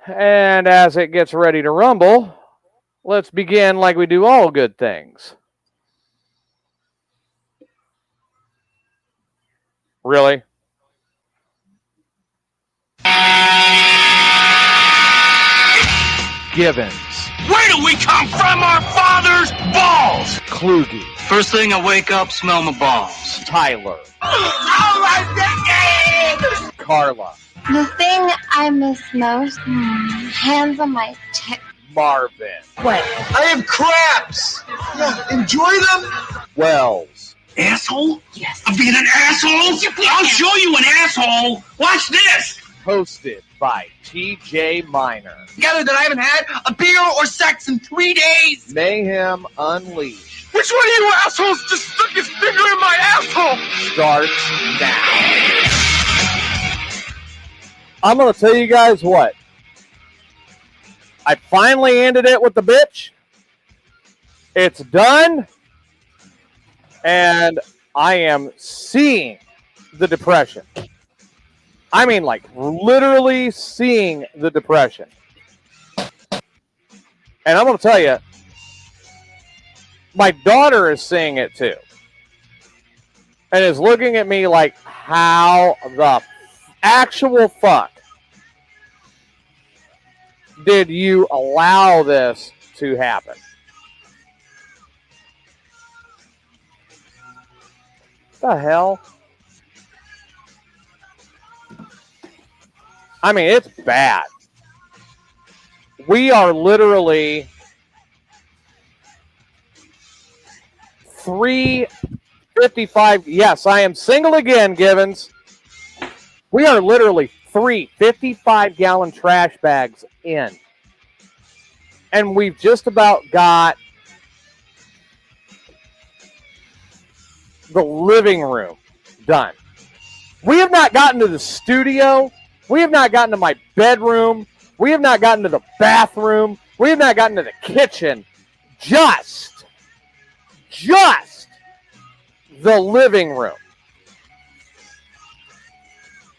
And as it gets ready to rumble, let's begin like we do all good things. Really? Givens. Where do we come from? Our father's balls! Kluge. First thing I wake up, smell my balls. Tyler. Oh, my decade! Carla. The thing I miss most, hands on my tip. Marvin. What? I have crabs! Yeah, enjoy them! Wells. Asshole? Yes. I'm being an asshole? I'll show you an asshole! Watch this! Hosted by TJ Minor. Together that I haven't had a beer or sex in 3 days! Mayhem Unleashed. Which one of you assholes just stuck his finger in my asshole? Starts now. I'm going to tell you guys what. I finally ended it with the bitch. It's done. And I am seeing the depression. I mean, like, literally seeing the depression. And I'm going to tell you, my daughter is seeing it too. And is looking at me like, how the actual fuck did you allow this to happen? What the hell? I mean, it's bad. We are literally 355. Yes, I am single again, Givens. We are literally 3 55-gallon trash bags in. And we've just about got the living room done. We have not gotten to the studio. We have not gotten to my bedroom. We have not gotten to the bathroom. We have not gotten to the kitchen. Just the living room.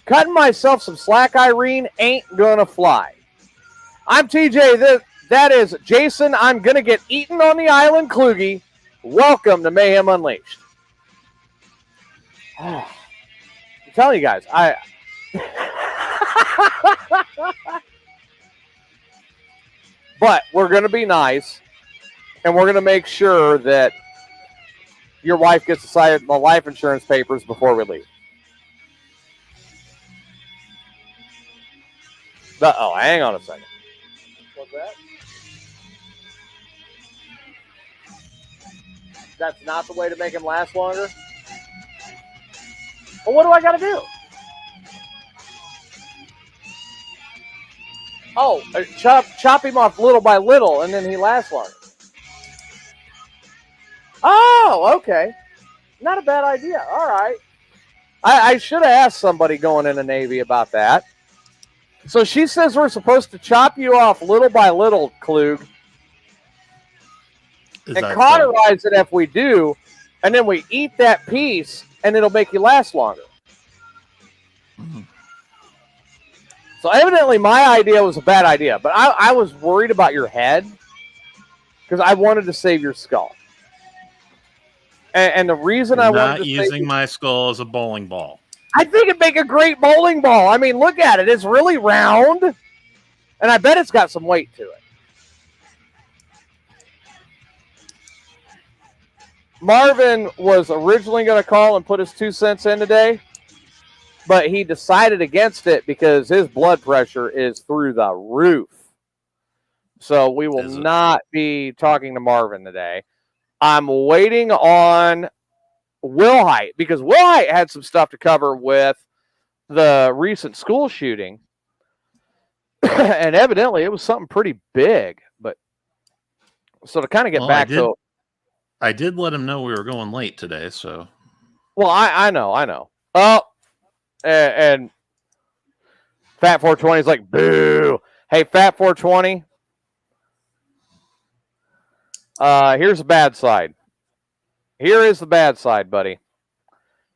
Cutting myself some slack, Irene, ain't gonna fly. I'm TJ. That is Jason. I'm gonna get eaten on the island, Kluge. Welcome to Mayhem Unleashed. I'm telling you guys, but we're going to be nice, and we're going to make sure that your wife gets the life insurance papers before we leave. Uh-oh, hang on a second. What's that? That's not the way to make him last longer? Well, what do I got to do? Oh, chop him off little by little, and then he lasts longer. Oh, okay. Not a bad idea. All right. I should have asked somebody going in the Navy about that. So she says we're supposed to chop you off little by little, Klug, and cauterize it if we do, and then we eat that piece, and it'll make you last longer. Mm-hmm. So evidently my idea was a bad idea, but I was worried about your head because I wanted to save your skull. And the reason I wanted to using my skull as a bowling ball. I think it'd make a great bowling ball. I mean, look at it. It's really round, and I bet it's got some weight to it. Marvin was originally going to call and put his 2 cents in today, but he decided against it because his blood pressure is through the roof. So we will not be talking to Marvin today. I'm waiting on Wilhite because Wilhite had some stuff to cover with the recent school shooting. And evidently it was something pretty big. But so to kind of get back to... I did let him know we were going late today, so... Well, I know. Oh, and Fat 420 is like, boo. Hey, Fat 420. Here's the bad side. Here is the bad side, buddy.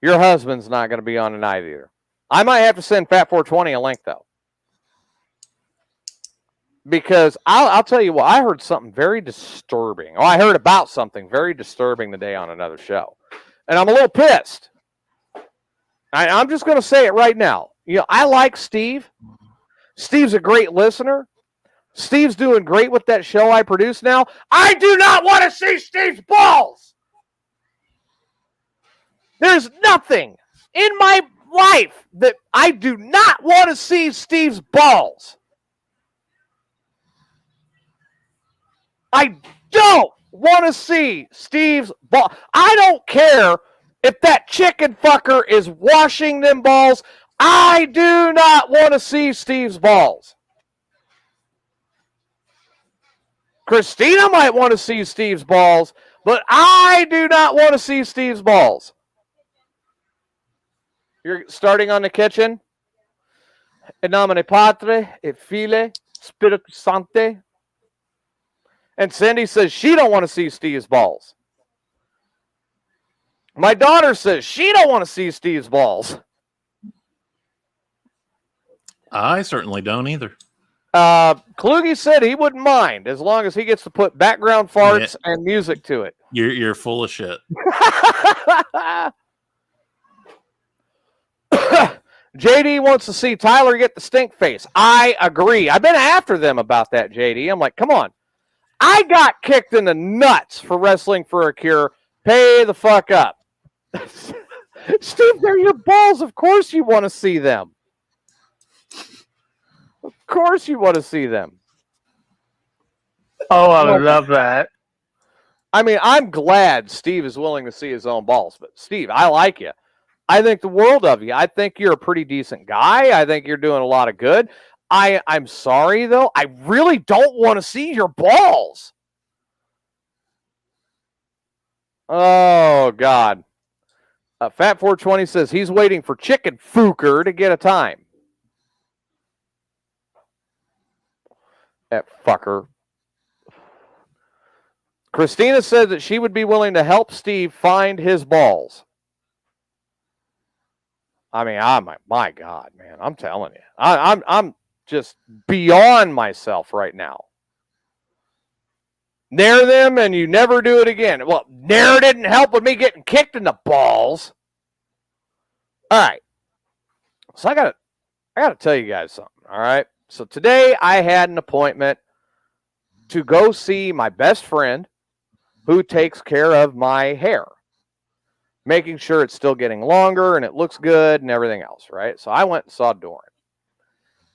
Your husband's not going to be on tonight either. I might have to send Fat 420 a link, though. Because I'll tell you what, I heard something very disturbing. Oh, I heard about something very disturbing today on another show. And I'm a little pissed. I'm just going to say it right now. You know, I like Steve. Steve's a great listener. Steve's doing great with that show I produce now. I do not want to see Steve's balls. There's nothing in my life that I do not want to see Steve's balls. I don't want to see Steve's ball. I don't care if that chicken fucker is washing them balls. I do not want to see Steve's balls. Christina might want to see Steve's balls, but I do not want to see Steve's balls. You're starting on the kitchen. In nomine Patri, et Filii, Spiritus Sancti. And Cindy says she don't want to see Steve's balls. My daughter says she don't want to see Steve's balls. I certainly don't either. Kluge said he wouldn't mind as long as he gets to put background farts and music to it. You're full of shit. JD wants to see Tyler get the stink face. I agree. I've been after them about that, JD. I'm like, come on. I got kicked in the nuts for wrestling for a cure. Pay the fuck up. Steve, they're your balls. Of course you want to see them. Of course you want to see them. Oh, I would love that. I mean, I'm glad Steve is willing to see his own balls. But, Steve, I like you. I think the world of you. I think you're a pretty decent guy. I think you're doing a lot of good. I'm sorry, though. I really don't want to see your balls. Oh, God. Fat420 says he's waiting for Chicken Fooker to get a time. That fucker. Christina said that she would be willing to help Steve find his balls. I mean, my God, man, I'm telling you, I'm just beyond myself right now. Nair them and you never do it again. Well, Nair didn't help with me getting kicked in the balls. All right. So I gotta tell you guys something. All right. So today I had an appointment to go see my best friend who takes care of my hair, making sure it's still getting longer and it looks good and everything else, right? So I went and saw Doran,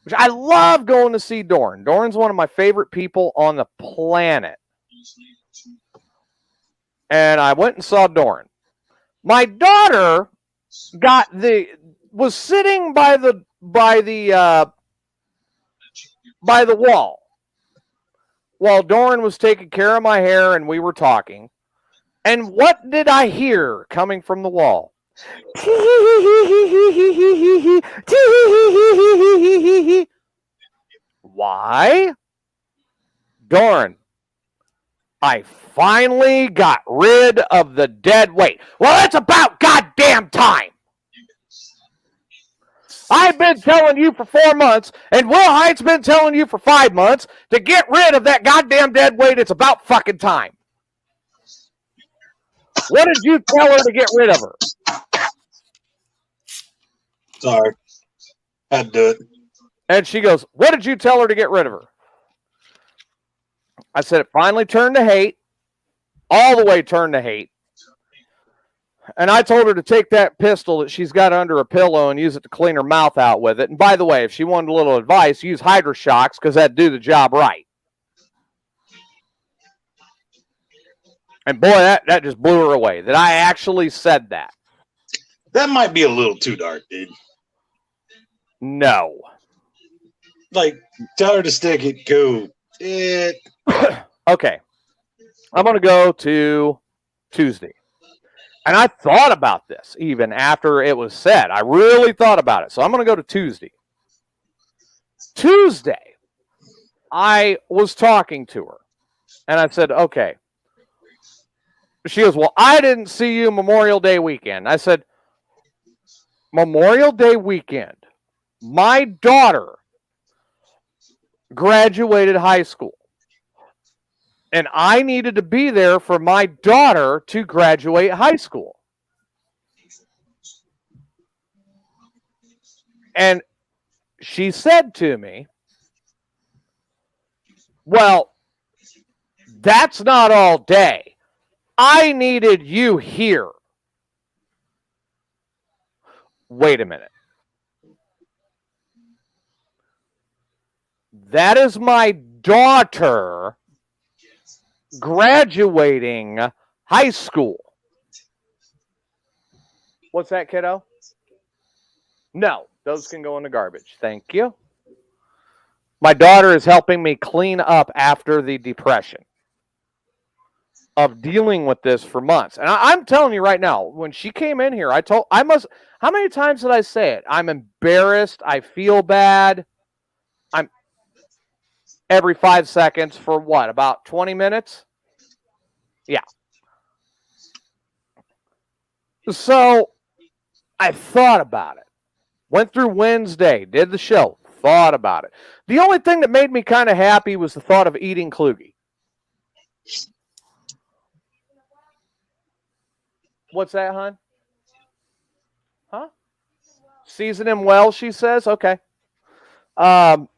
which I love going to see Doran. Doran's one of my favorite people on the planet. And I went and saw Doran. My daughter was sitting by the wall while Doran was taking care of my hair and we were talking. And what did I hear coming from the wall? Why? Doran, I finally got rid of the dead weight. Well, it's about goddamn time. I've been telling you for 4 months, and Will Hite's been telling you for 5 months to get rid of that goddamn dead weight. It's about fucking time. What did you tell her to get rid of her? Sorry. Had to do it. And she goes, what did you tell her to get rid of her? I said it finally turned to hate. All the way turned to hate. And I told her to take that pistol that she's got under a pillow and use it to clean her mouth out with it. And by the way, if she wanted a little advice, use HydroShocks because that'd do the job right. And boy, that just blew her away, that I actually said that. That might be a little too dark, dude. No. Like, tell her to stick it, cool. Okay. I'm going to go to Tuesday. And I thought about this even after it was said. I really thought about it. So I'm going to go to Tuesday. Tuesday, I was talking to her. And I said, okay. She goes, well, I didn't see you Memorial Day weekend. I said, Memorial Day weekend, my daughter graduated high school. And I needed to be there for my daughter to graduate high school. And she said to me, well, that's not all day. I needed you here. Wait a minute. That is my daughter graduating high school. What's that, kiddo? No, those can go in the garbage. Thank you. My daughter is helping me clean up after the depression of dealing with this for months. And I'm telling you right now, when she came in here, how many times did I say it? I'm embarrassed. I feel bad. I'm every 5 seconds for what? About 20 minutes? Yeah. So I thought about it. Went through Wednesday, did the show, thought about it. The only thing that made me kind of happy was the thought of eating Kluge. What's that, hon? Huh? Season him well, she says. Okay. I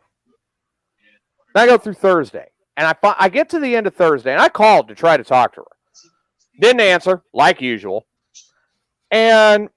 go through Thursday, and I get to the end of Thursday, and I called to try to talk to her. Didn't answer, like usual. And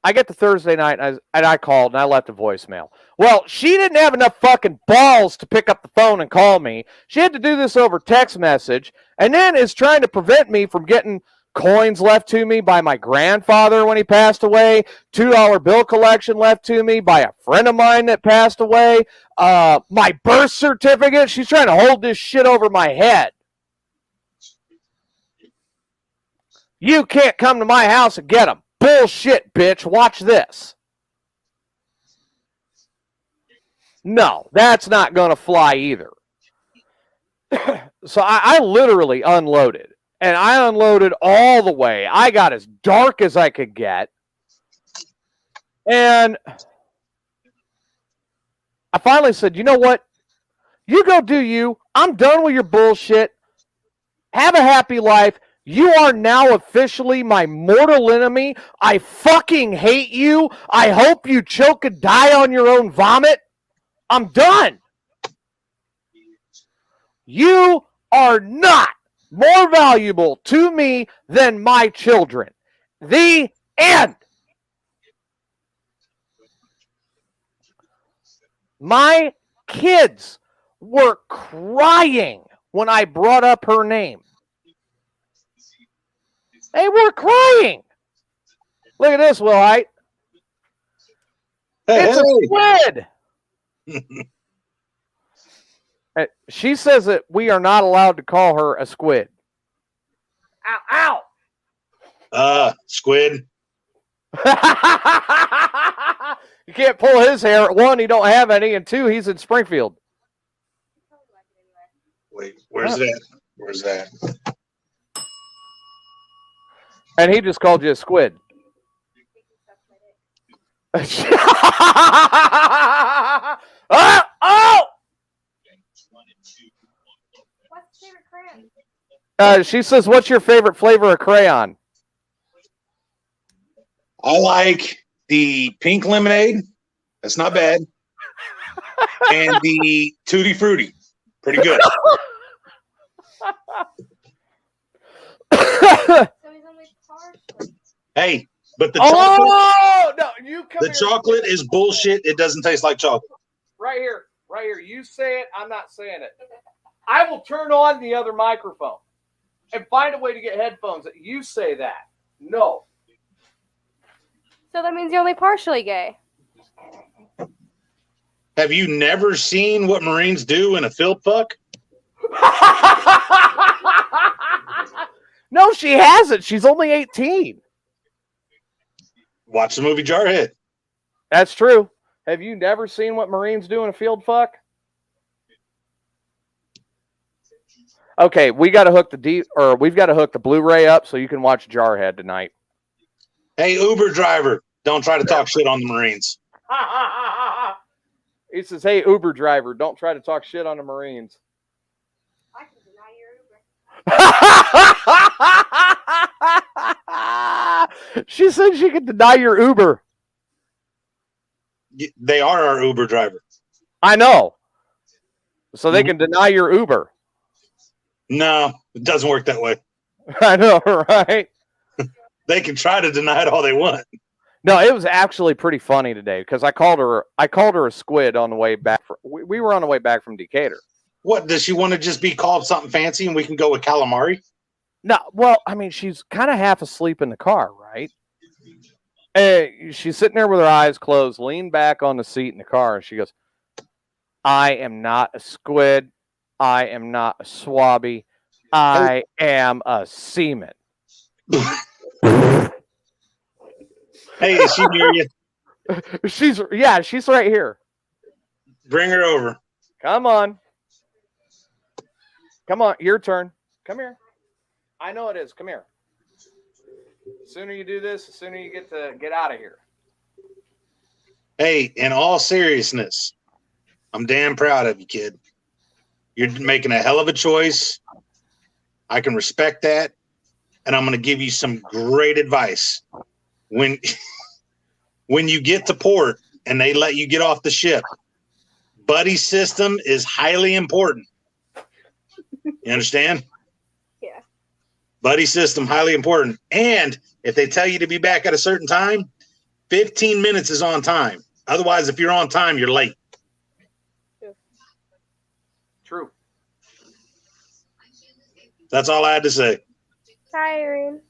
I get to Thursday night, and I called, and I left a voicemail. Well, she didn't have enough fucking balls to pick up the phone and call me. She had to do this over text message, and then is trying to prevent me from getting coins left to me by my grandfather when he passed away, $2 bill collection left to me by a friend of mine that passed away, my birth certificate. She's trying to hold this shit over my head. You can't come to my house and get them. Bullshit, bitch. Watch this. No, that's not going to fly either. So I literally unloaded. And I unloaded all the way. I got as dark as I could get. And I finally said, you know what? You go do you. I'm done with your bullshit. Have a happy life. You are now officially my mortal enemy. I fucking hate you. I hope you choke and die on your own vomit. I'm done. You are not more valuable to me than my children. The end. My kids were crying when I brought up her name. They were crying. Look at this, Will Height. It's a squid. She says that we are not allowed to call her a squid. Ow, ow. Squid. You can't pull his hair. One, he don't have any, and two, he's in Springfield. Wait, where's that? Where's that? And he just called you a squid. Oh! What's your favorite crayon? She says, what's your favorite flavor of crayon? I like the pink lemonade. That's not bad. And the Tutti Frutti. Pretty good. So he's only partial. Hey, but the chocolate is bullshit. It doesn't taste like chocolate. Right here. You say it. I'm not saying it. I will turn on the other microphone and find a way to get headphones that you say that. No. So that means you're only partially gay. Have you never seen what Marines do in a field fuck? No, she hasn't. She's only 18. Watch the movie Jarhead. That's true. Have you never seen what Marines do in a field fuck? Okay, we got to hook we've got to hook the Blu-ray up so you can watch Jarhead tonight. Hey, Uber driver, don't try to talk shit on the Marines. He says, "Hey, Uber driver, don't try to talk shit on the Marines." I can deny your Uber. She said she could deny your Uber. They are our Uber driver. I know. So they can deny your Uber. No, it doesn't work that way. I know, right? They can try to deny it all they want. No, it was actually pretty funny today because I called her a squid on the way back. We were on the way back from Decatur. What, does she want to just be called something fancy and we can go with calamari? No, well, I mean, she's kind of half asleep in the car, right? And she's sitting there with her eyes closed, leaned back on the seat in the car, and she goes, "I am not a squid. I am not a swabby. I am a seaman." Hey, is she near you? She's right here. Bring her over. Come on, your turn. Come here. I know it is. Come here. The sooner you do this, the sooner you get out of here. Hey, in all seriousness, I'm damn proud of you, kid. You're making a hell of a choice. I can respect that. And I'm going to give you some great advice. When you get to port and they let you get off the ship, buddy system is highly important. You understand? Yeah. Buddy system, highly important. And if they tell you to be back at a certain time, 15 minutes is on time. Otherwise, if you're on time, you're late. True. That's all I had to say. Hi, Irene.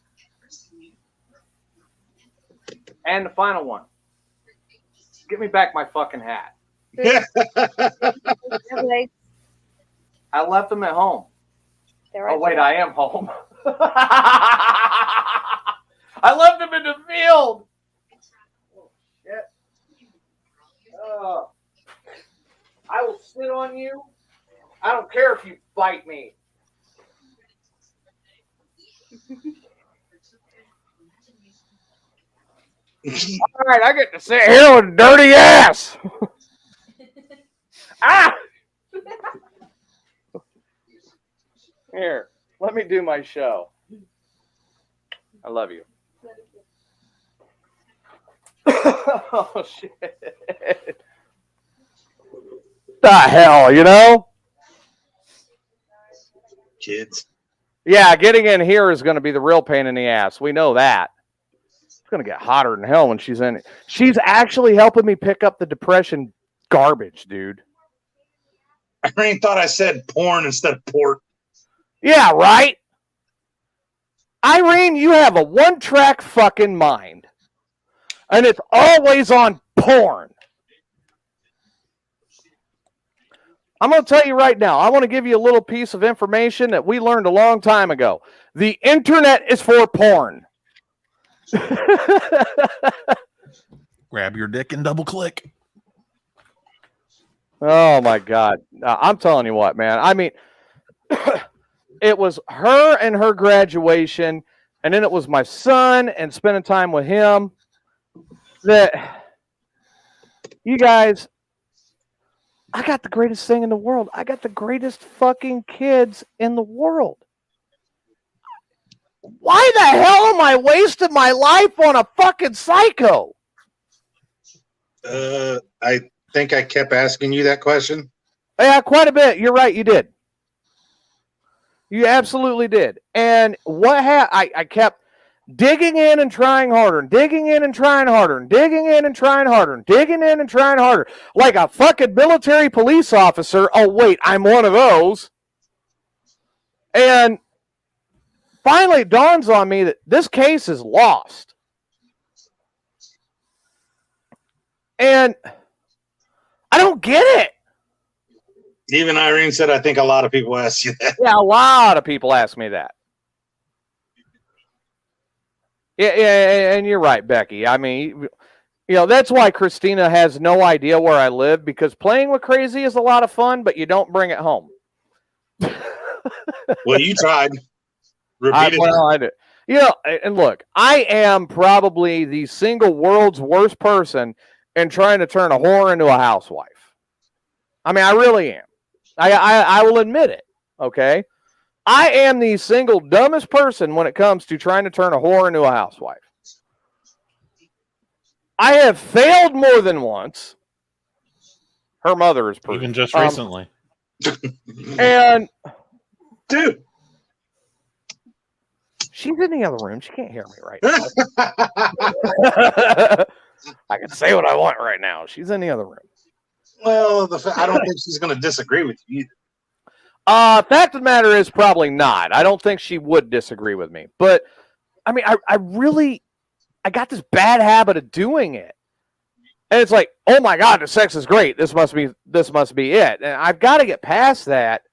And the final one. Give me back my fucking hat. I left them at home. Oh, wait, I am home. I left them in the field. Oh, shit. I will sit on you. I don't care if you bite me. All right, I get to sit here with a dirty ass. Ah! Here, let me do my show. I love you. Oh, shit. The hell, you know? Kids. Yeah, getting in here is going to be the real pain in the ass. We know that. It's going to get hotter than hell when she's in it. She's actually helping me pick up the depression garbage, dude. I really thought I said porn instead of port. Yeah, right? Irene, you have a one-track fucking mind. And it's always on porn. I'm going to tell you right now, I want to give you a little piece of information that we learned a long time ago. The internet is for porn. Grab your dick and double click. Oh, my God. I'm telling you what, man. I mean, it was her and her graduation, and then it was my son and spending time with him. That, you guys, I got the greatest thing in the world. I got the greatest fucking kids in the world. Why the hell am I wasting my life on a fucking psycho? I think I kept asking you that question. Yeah, quite a bit. You're right. You did. You absolutely did. And what I kept digging in and trying harder, and digging in and trying harder, and digging in and trying harder, and digging in and trying harder, like a fucking military police officer. Oh, wait, I'm one of those. And finally it dawns on me that this case is lost. And I don't get it. Even Irene said, I think a lot of people ask you that. Yeah, a lot of people ask me that. Yeah, and you're right, Becky. I mean, you know, that's why Christina has no idea where I live, because playing with crazy is a lot of fun, but you don't bring it home. Well, you tried. I did. You know, and look, I am probably the single world's worst person in trying to turn a whore into a housewife. I mean, I really am. I will admit it. Okay. I am the single dumbest person when it comes to trying to turn a whore into a housewife. I have failed more than once. Her mother is proof. Even just recently. And dude, she's in the other room. She can't hear me right now. I can say what I want right now. She's in the other room. Well, I don't think she's going to disagree with you either. Fact of the matter is probably not. I don't think she would disagree with me. But, I mean, I got this bad habit of doing it. And it's like, oh my God, the sex is great. This must be it. And I've got to get past that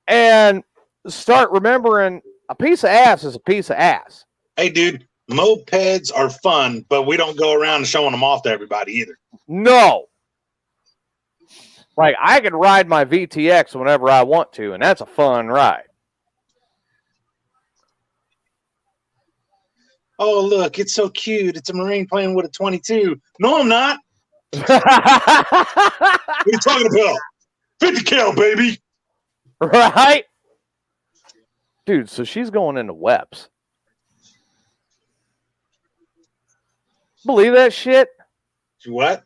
and start remembering a piece of ass is a piece of ass. Hey, dude, mopeds are fun, but we don't go around showing them off to everybody either. No. Like, I can ride my VTX whenever I want to, and that's a fun ride. Oh, look, it's so cute. It's a Marine playing with a 22. No, I'm not. What are you talking about? 50 cal, baby. Right? Dude, so she's going into WEPs. Believe that shit? What?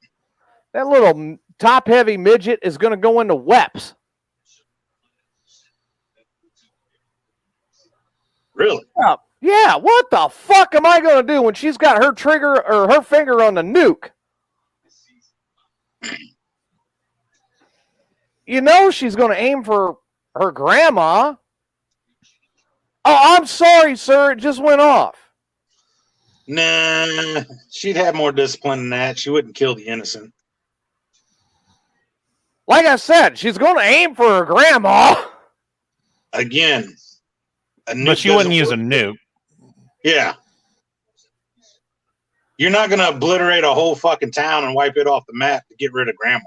That little top-heavy midget is going to go into WEPs. Really? Yeah, what the fuck am I going to do when she's got her trigger or her finger on the nuke? You know she's going to aim for her grandma. Oh, I'm sorry, sir. It just went off. Nah, she'd have more discipline than that. She wouldn't kill the innocent. Like I said, she's going to aim for her grandma. Again. But she wouldn't use a nuke. Yeah. You're not going to obliterate a whole fucking town and wipe it off the map to get rid of grandma.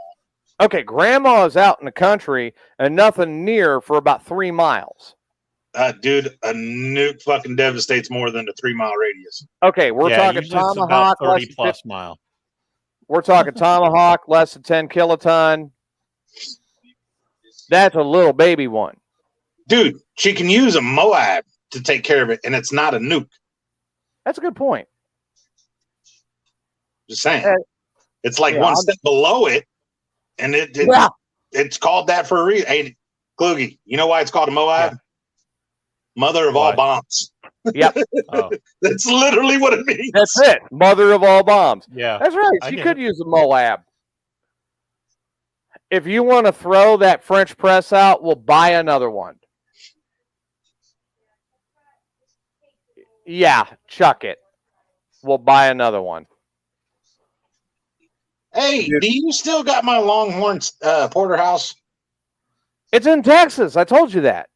Okay, grandma is out in the country and nothing near for about 3 miles. Dude, a nuke fucking devastates more than a 3-mile radius. Okay, we're talking usually it's Tomahawk. about 30 plus mile. We're talking Tomahawk, less than 10 kiloton. That's a little baby one. Dude, she can use a Moab to take care of it, and it's not a nuke. That's a good point. Just saying. It's like one step below it, and it's called that for a reason. Hey, Kluge, you know why it's called a Moab? Yeah. Mother of all bombs. Yep. Oh. That's literally what it means. That's it. Mother of all bombs. Yeah. That's right. She could use a Moab. If you want to throw that French press out, we'll buy another one. Yeah, chuck it. We'll buy another one. Hey, do you still got my Longhorn porterhouse? It's in Texas. I told you that.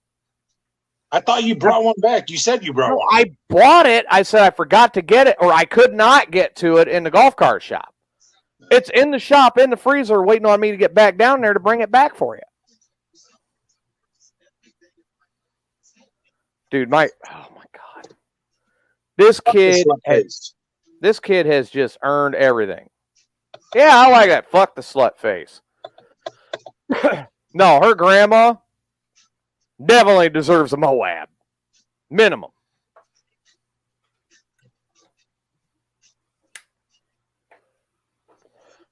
I thought you brought one back. You said you brought one. I bought it. I said I forgot to get it, or I could not get to it in the golf cart shop. It's in the shop, in the freezer, waiting on me to get back down there to bring it back for you. Dude, oh my God. This kid has just earned everything. Yeah, I like that. Fuck the slut face. No, her grandma definitely deserves a Moab. Minimum.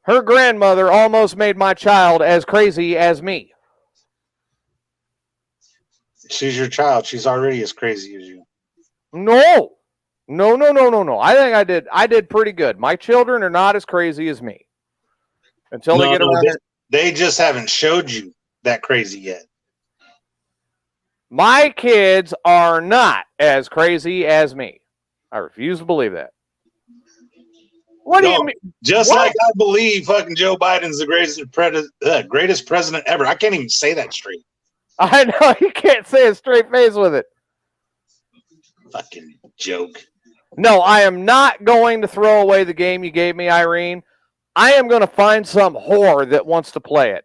Her grandmother almost made my child as crazy as me. She's your child. She's already as crazy as you. No. I did pretty good. My children are not as crazy as me. Until they get around. They just haven't showed you that crazy yet. My kids are not as crazy as me. I refuse to believe that. What do you mean? Just like I believe fucking Joe Biden's the greatest president ever. I can't even say that straight. I know, you can't say a straight face with it. Fucking joke. No, I am not going to throw away the game you gave me, Irene. I am going to find some whore that wants to play it.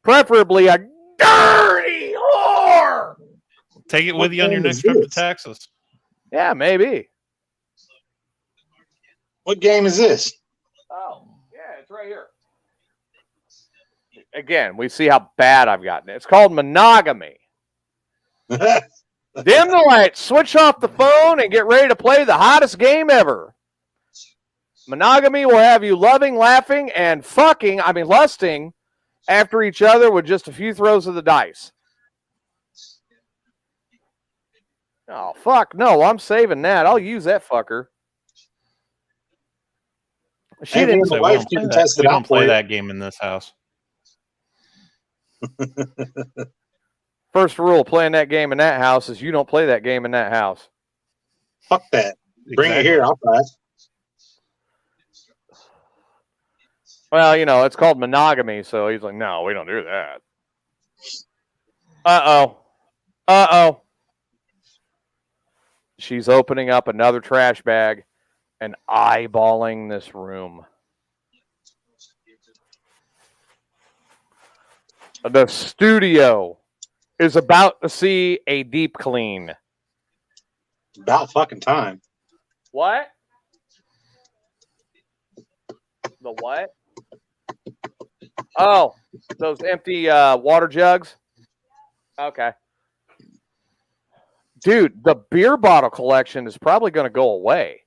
Preferably a dirty whore. Take it with you on your next trip to Texas. Yeah, maybe. What game is this? Oh, yeah, it's right here. again, we see how bad I've gotten it. It's called monogamy. Dim the lights, switch off the phone, and get ready to play the hottest game ever. Monogamy will have you loving, laughing, and lusting after each other with just a few throws of the dice. Oh, fuck. No, I'm saving that. I'll use that fucker. She Hey, didn't. the So wife can test it we out don't for play you. that game in this house. First rule of playing that game in that house is you don't play that game in that house. Fuck that. Bring it Exactly. here. I'll try it. Well, it's called monogamy, so he's like, no, we don't do that. Uh-oh. She's opening up another trash bag and eyeballing this room. The studio is about to see a deep clean. About fucking time. What? The what? Oh, those empty water jugs? Okay. Dude, the beer bottle collection is probably going to go away.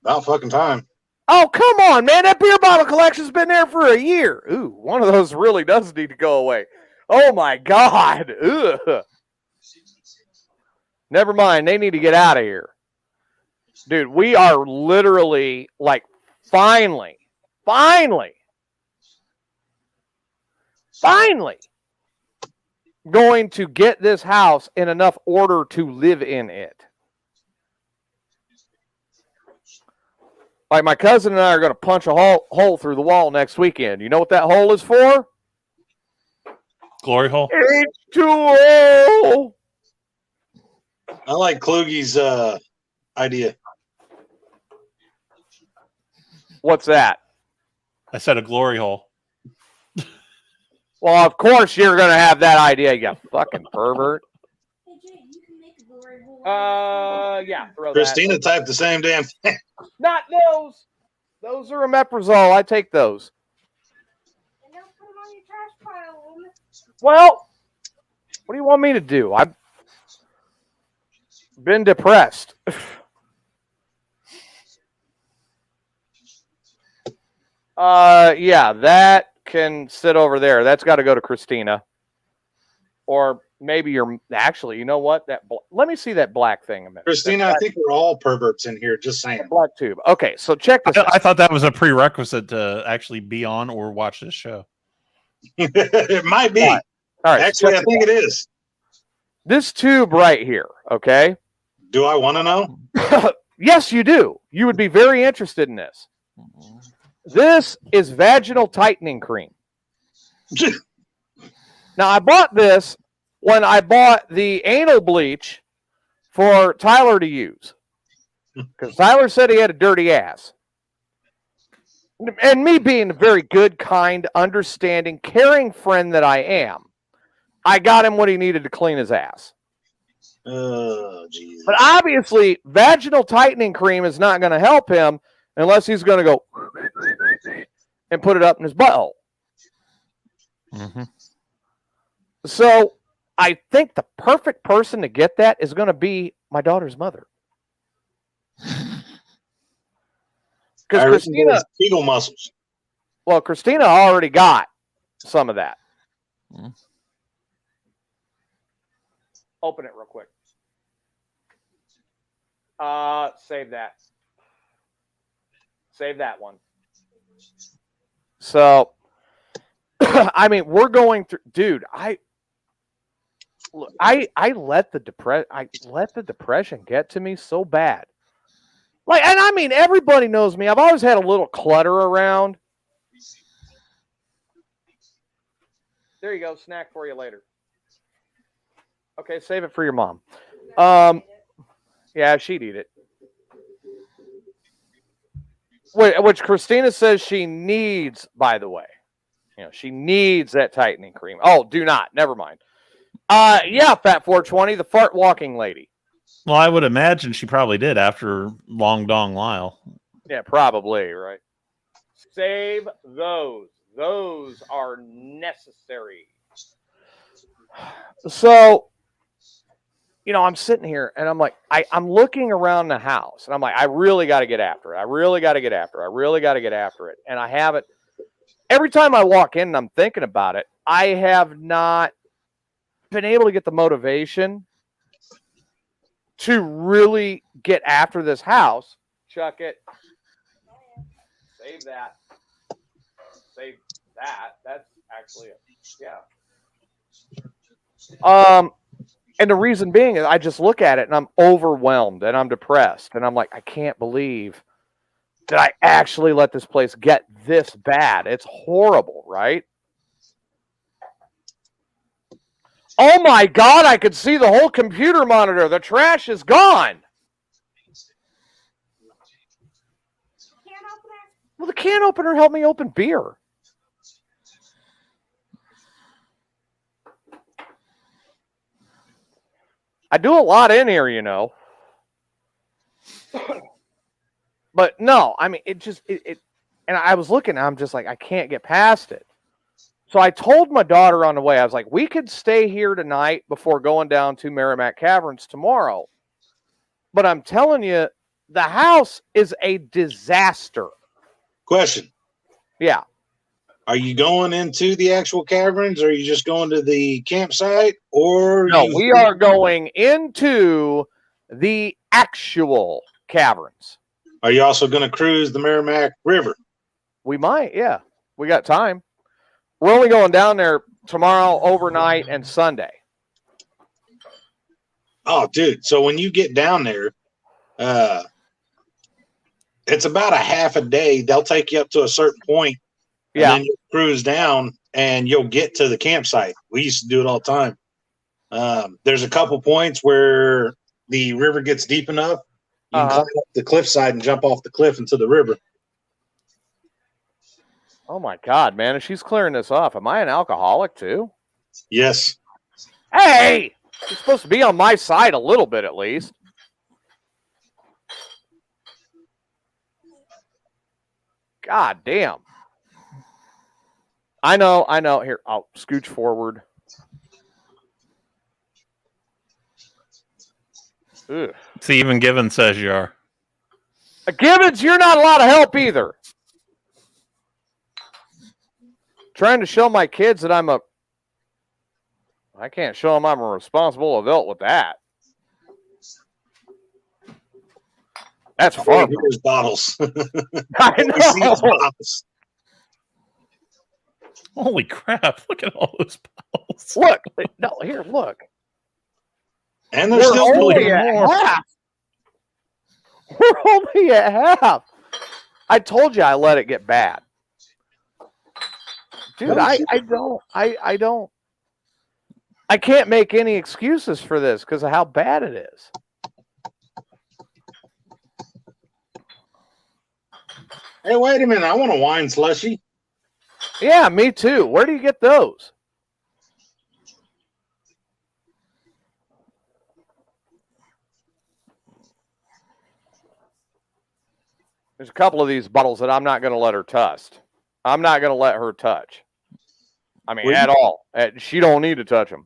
About fucking time. Oh, come on, man. That beer bottle collection's been there for a year. Ooh, one of those really does need to go away. Oh, my God. Ugh. Never mind. They need to get out of here. Dude, we are literally, like, finally going to get this house in enough order to live in it. Like, my cousin and I are going to punch a hole through the wall next weekend. You know what that hole is for? Glory hole. H2O. I like Kluge's idea. What's that? I said a glory hole. Well, of course you're going to have that idea, you fucking pervert. Yeah. Throw Christina typed the same damn thing. Not those. Those are omeprazole. I take those. And don't put them on your trash pile. Well, what do you want me to do? I've been depressed. Yeah, that can sit over there. That's got to go to Christina. Or maybe actually, you know what? Let me see that black thing a minute. Christina, I think we're all perverts in here. Just saying. Black tube. Okay, so check this out. I thought that was a prerequisite to actually be on or watch this show. It might be. All right. Actually, I think it is. This tube right here, okay? Do I want to know? Yes, you do. You would be very interested in this. This is vaginal tightening cream. Now, I bought this when I bought the anal bleach for Tyler to use. Because Tyler said he had a dirty ass. And me being a very good, kind, understanding, caring friend that I am, I got him what he needed to clean his ass. Oh, Jesus. But obviously, vaginal tightening cream is not going to help him unless he's going to go and put it up in his butthole. Mm-hmm. So I think the perfect person to get that is going to be my daughter's mother. Because Christina, Kegel muscles. well, Christina already got some of that. Mm. Open it real quick. Save that. Save that one. So, I mean, we're going through, dude. I let the depression get to me so bad. Like, and I mean, everybody knows me. I've always had a little clutter around. There you go. Snack for you later. Okay, save it for your mom. Yeah, she'd eat it. Which Christina says she needs, by the way. You know, she needs that tightening cream. Oh, do not. Never mind. Yeah, Fat 420, the fart walking lady. Well, I would imagine she probably did after Long Dong Lyle. Yeah, probably, right. Save those. Those are necessary. So, I'm sitting here and I'm like, I'm looking around the house and I'm like, I really got to get after it. I really got to get after it. And I haven't. Every time I walk in and I'm thinking about it, I have not been able to get the motivation to really get after this house. Chuck it. Save that. Save that. That's actually it. Yeah. And the reason being is I just look at it and I'm overwhelmed and I'm depressed and I'm like, I can't believe that I actually let this place get this bad. It's horrible, right? Oh my God, I could see the whole computer monitor. The trash is gone. Well, the can opener helped me open beer. I do a lot in here, But no, I mean, and I was looking, I'm just like, I can't get past it. So I told my daughter on the way, I was like, we could stay here tonight before going down to Merrimack Caverns tomorrow. But I'm telling you, the house is a disaster. Question. Yeah. Are you going into the actual caverns, or are you just going to the campsite? Or no, we are going into the actual caverns. Are you also going to cruise the Merrimack River? We might, yeah. We got time. We're only going down there tomorrow, overnight, and Sunday. Oh, dude. So when you get down there, it's about a half a day. They'll take you up to a certain point, and then you cruise down, and you'll get to the campsite. We used to do it all the time. There's a couple points where the river gets deep enough. You can climb up the cliffside and jump off the cliff into the river. Oh, my God, man. If she's clearing this off, am I an alcoholic, too? Yes. Hey! You're supposed to be on my side a little bit, at least. God damn. I know. Here, I'll scooch forward. Ugh. See, even Given says you are. Gibbons, you're not a lot of help either. Trying to show my kids that I can't show them I'm a responsible adult with that. That's far. Here's bottles. I know. Bottles. Holy crap. Look at all those bottles. Look. No, here, look. And there's We're still only more. at half. We're only at half. I told you I let it get bad. Dude, I don't. I can't make any excuses for this because of how bad it is. Hey, wait a minute. I want a wine slushie. Yeah, me too. Where do you get those? There's a couple of these bottles that I'm not going to let her touch. I'm not going to let her touch. I mean, at all. She don't need to touch them.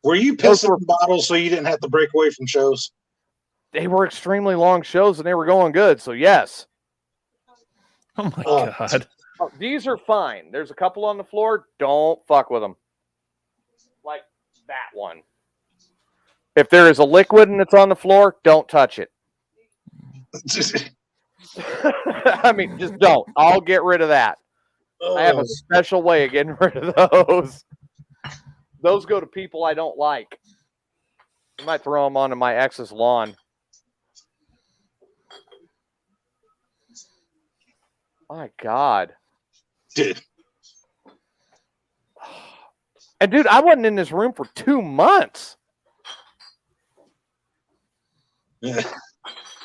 Were you pissing in bottles so you didn't have to break away from shows? They were extremely long shows and they were going good, so yes. Oh my God. Oh, these are fine. There's a couple on the floor. Don't fuck with them. Like that one. If there is a liquid and it's on the floor, don't touch it. I mean, just don't. I'll get rid of that. I have a special way of getting rid of those. Those go to people I don't like. I might throw them onto my ex's lawn. My God. Dude. And dude, I wasn't in this room for 2 months. Yeah.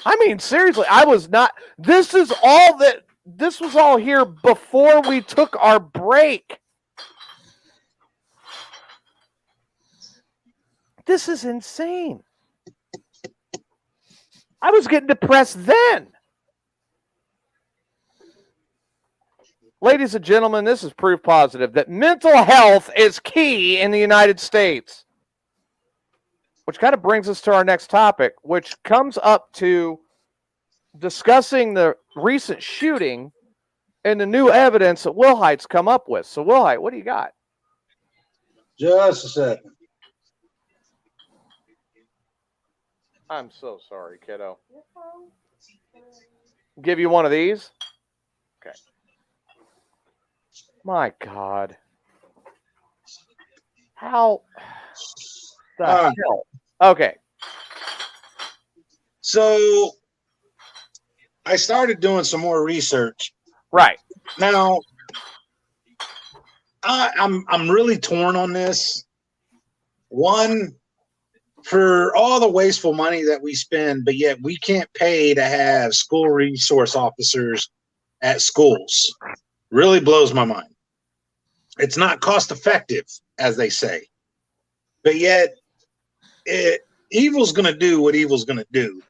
I mean, seriously, I was not. This was all here before we took our break. This is insane. I was getting depressed then. Ladies and gentlemen, this is proof positive that mental health is key in the United States. Which kind of brings us to our next topic, which comes up to discussing the recent shooting and the new evidence that Wilhite's come up with. So, Wilhite, what do you got? Just a second. I'm so sorry, kiddo. Give you one of these? Okay. My God. How the hell? Okay. So I started doing some more research. Right. Now, I'm really torn on this. One, for all the wasteful money that we spend, but yet we can't pay to have school resource officers at schools. Really blows my mind. It's not cost effective, as they say. But yet, evil's going to do what evil's going to do.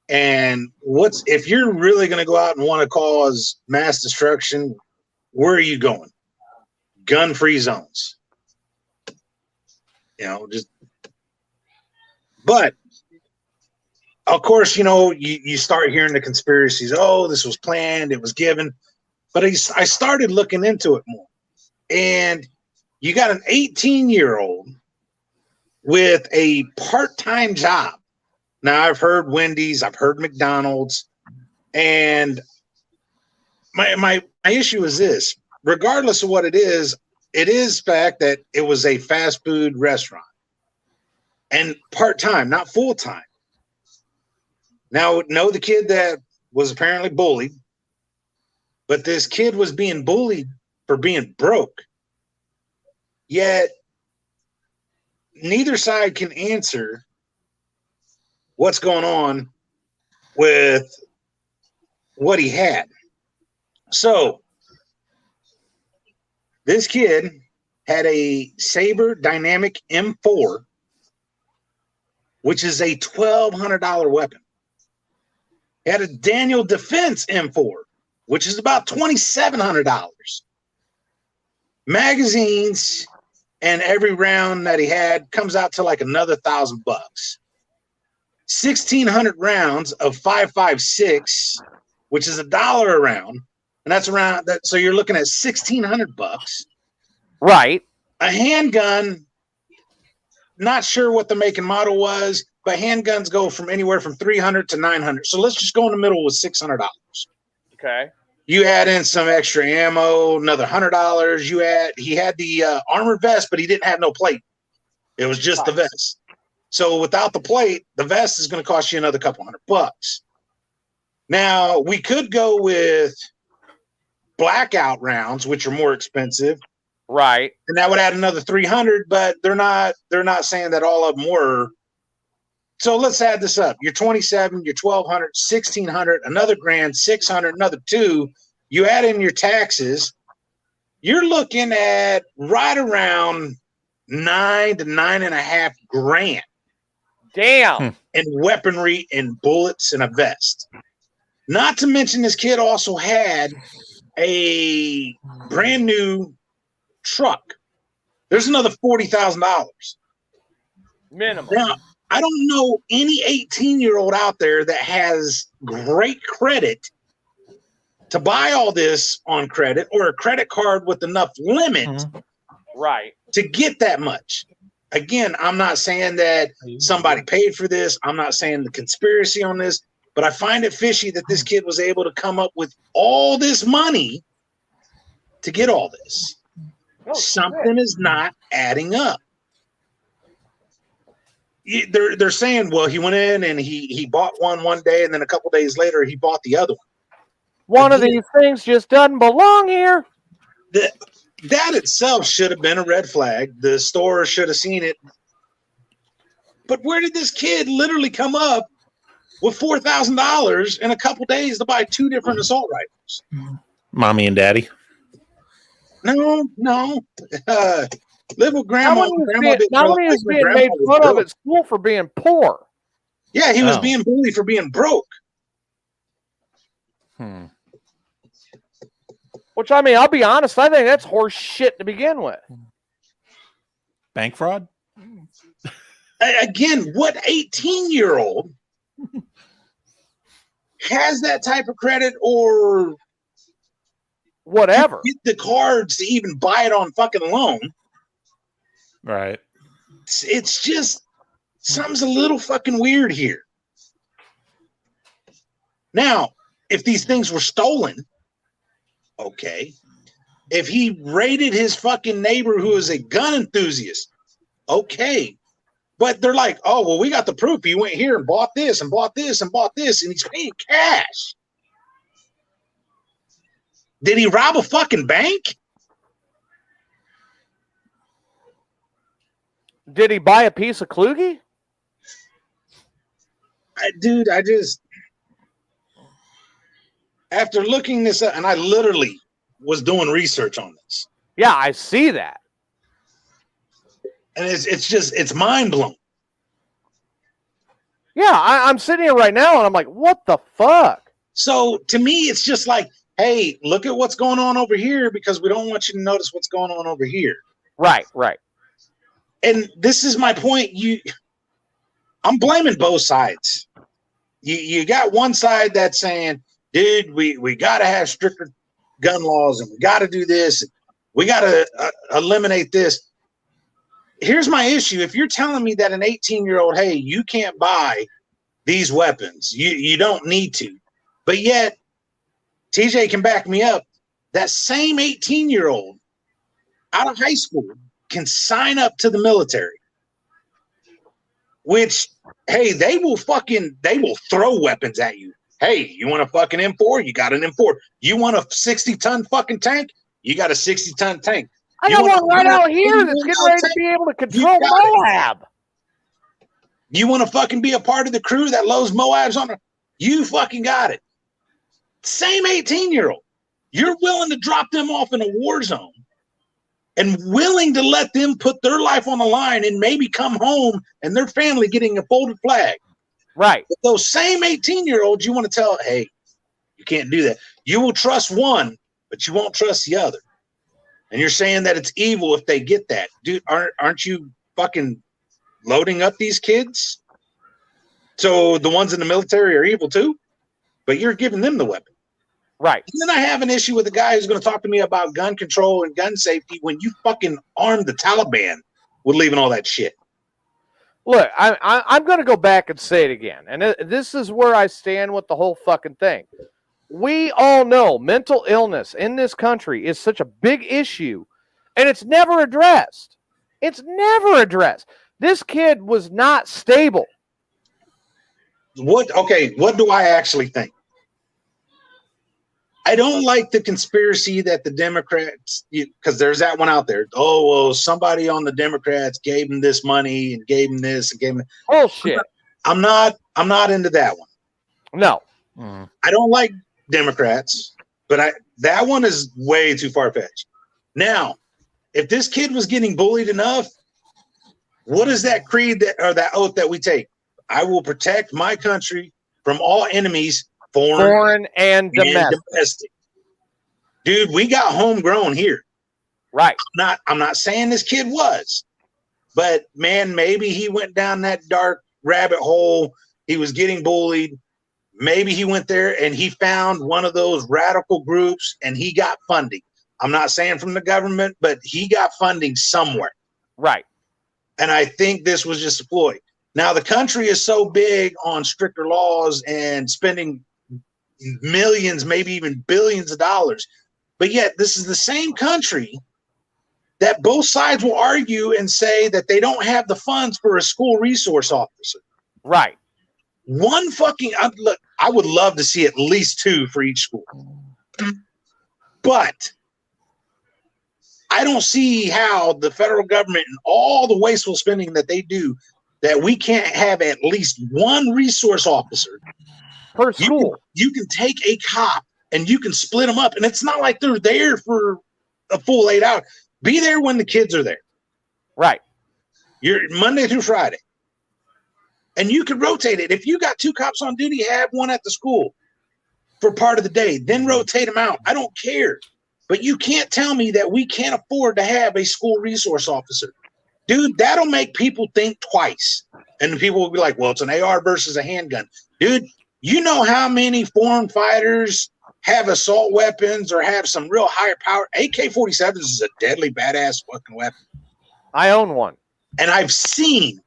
And if you're really going to go out and want to cause mass destruction, where are you going? Gun-free zones. But of course, you start hearing the conspiracies. Oh, this was planned. It was given. But I started looking into it more. And you got an 18-year-old with a part-time job. Now, I've heard Wendy's, I've heard McDonald's, and my issue is this. Regardless of what it is the fact that it was a fast food restaurant. And part-time, not full-time. Now, the kid that was apparently bullied, but this kid was being bullied for being broke. Yet, neither side can answer what's going on with what he had. So, this kid had a Saber Dynamic M4, which is a $1,200 weapon. He had a Daniel Defense M4, which is about $2,700. Magazines and every round that he had comes out to like another $1,000. 1,600 rounds of 5.56, which is $1 a round, and that's around that. So you're looking at $1,600. Right. A handgun. Not sure what the make and model was, but handguns go from anywhere from $300 to $900. So let's just go in the middle with $600. Okay. You add in some extra ammo, another $100. He had the armored vest, but he didn't have no plate. It was just the vest. So without the plate, the vest is going to cost you another couple $100. Now we could go with blackout rounds, which are more expensive. Right. And that would add another $300, but they're not saying that all of them were. So let's add this up. You're 27, you're 1,200, 1,600, another grand, 600, another $2. You add in your taxes, you're looking at right around $9 to $9.5 grand. Damn. And weaponry and bullets and a vest. Not to mention this kid also had a brand new truck. There's another $40,000 minimum. Now, I don't know any 18-year-old out there that has great credit to buy all this on credit or a credit card with enough limit right to get that much. Again, I'm not saying that somebody paid for this. I'm not saying the conspiracy on this, but I find it fishy that this kid was able to come up with all this money to get all this. Something is not adding up. They're saying, well, he went in and he bought one day, and then a couple days later he bought the other one. One of these things just doesn't belong here. That itself should have been a red flag. The store should have seen it. But where did this kid literally come up with $4,000 in a couple days to buy 2 different assault rifles? Mommy and daddy. No. Live with grandma. Not only is being made fun of at school for being poor. Yeah, he was being bullied for being broke. Which, I mean, I'll be honest, I think that's horse shit to begin with. Bank fraud? Again, what 18-year-old has that type of credit or whatever get the cards to even buy it on fucking loan? Right. It's just something's a little fucking weird here. Now, if these things were stolen, okay. If he raided his fucking neighbor who is a gun enthusiast, okay. But they're like, oh, well, we got the proof. He went here and bought this and bought this and bought this, and he's paying cash. Did he rob a fucking bank? Did he buy a piece of Kluge? Dude, I just, after looking this up, and I literally was doing research on this. Yeah, I see that. And it's mind blowing. Yeah, I'm sitting here right now and I'm like, what the fuck? So to me, it's just like, hey, look at what's going on over here because we don't want you to notice what's going on over here. Right, right. And this is my point. I'm blaming both sides. You got one side that's saying, dude, we got to have stricter gun laws and we got to do this. We got to eliminate this. Here's my issue. If you're telling me that an 18-year-old, hey, you can't buy these weapons, you don't need to, but yet TJ can back me up, that same 18-year-old out of high school can sign up to the military, which, hey, they will throw weapons at you. Hey, you want a fucking M4? You got an M4. You want a 60-ton fucking tank? You got a 60-ton tank. I got one right out here that's getting ready to be able to control Moab. You want to fucking be a part of the crew that loads Moabs on it? You fucking got it. Same 18-year-old. You're willing to drop them off in a war zone and willing to let them put their life on the line and maybe come home and their family getting a folded flag. Right. But those same 18-year-olds, you want to tell, hey, you can't do that. You will trust one, but you won't trust the other. And you're saying that it's evil if they get that. Dude, aren't you fucking loading up these kids? So the ones in the military are evil too, but you're giving them the weapon. Right. And then I have an issue with the guy who's going to talk to me about gun control and gun safety when you fucking armed the Taliban with leaving all that shit. Look, I'm going to go back and say it again. And this is where I stand with the whole fucking thing. We all know mental illness in this country is such a big issue, and it's never addressed. It's never addressed. This kid was not stable. What do I actually think? I don't like the conspiracy that the Democrats, because there's that one out there. Oh, well, somebody on the Democrats gave him this money and gave him this and gave him. Bullshit. I'm not into that one. No. I don't like Democrats, but that one is way too far-fetched. Now, if this kid was getting bullied enough, what is that creed or that oath that we take? I will protect my country from all enemies, foreign and domestic. Dude, we got homegrown here. Right. I'm not saying this kid was, but man, maybe he went down that dark rabbit hole. He was getting bullied. Maybe he went there and he found one of those radical groups and he got funding. I'm not saying from the government, but he got funding somewhere. Right. And I think this was just a ploy. Now, the country is so big on stricter laws and spending millions, maybe even billions of dollars. But yet this is the same country that both sides will argue and say that they don't have the funds for a school resource officer. Right. One fucking, look, I would love to see at least 2 for each school. But I don't see how the federal government and all the wasteful spending that they do, that we can't have at least 1 resource officer per school. You can take a cop and you can split them up. And it's not like they're there for a full 8 hours. Be there when the kids are there. Right. You're Monday through Friday. And you can rotate it. If you got 2 cops on duty, have one at the school for part of the day, then rotate them out. I don't care. But you can't tell me that we can't afford to have a school resource officer. Dude, that'll make people think twice. And people will be like, well, it's an AR versus a handgun. Dude, you know how many foreign fighters have assault weapons or have some real higher power? AK-47s is a deadly badass fucking weapon. I own one. And I have seen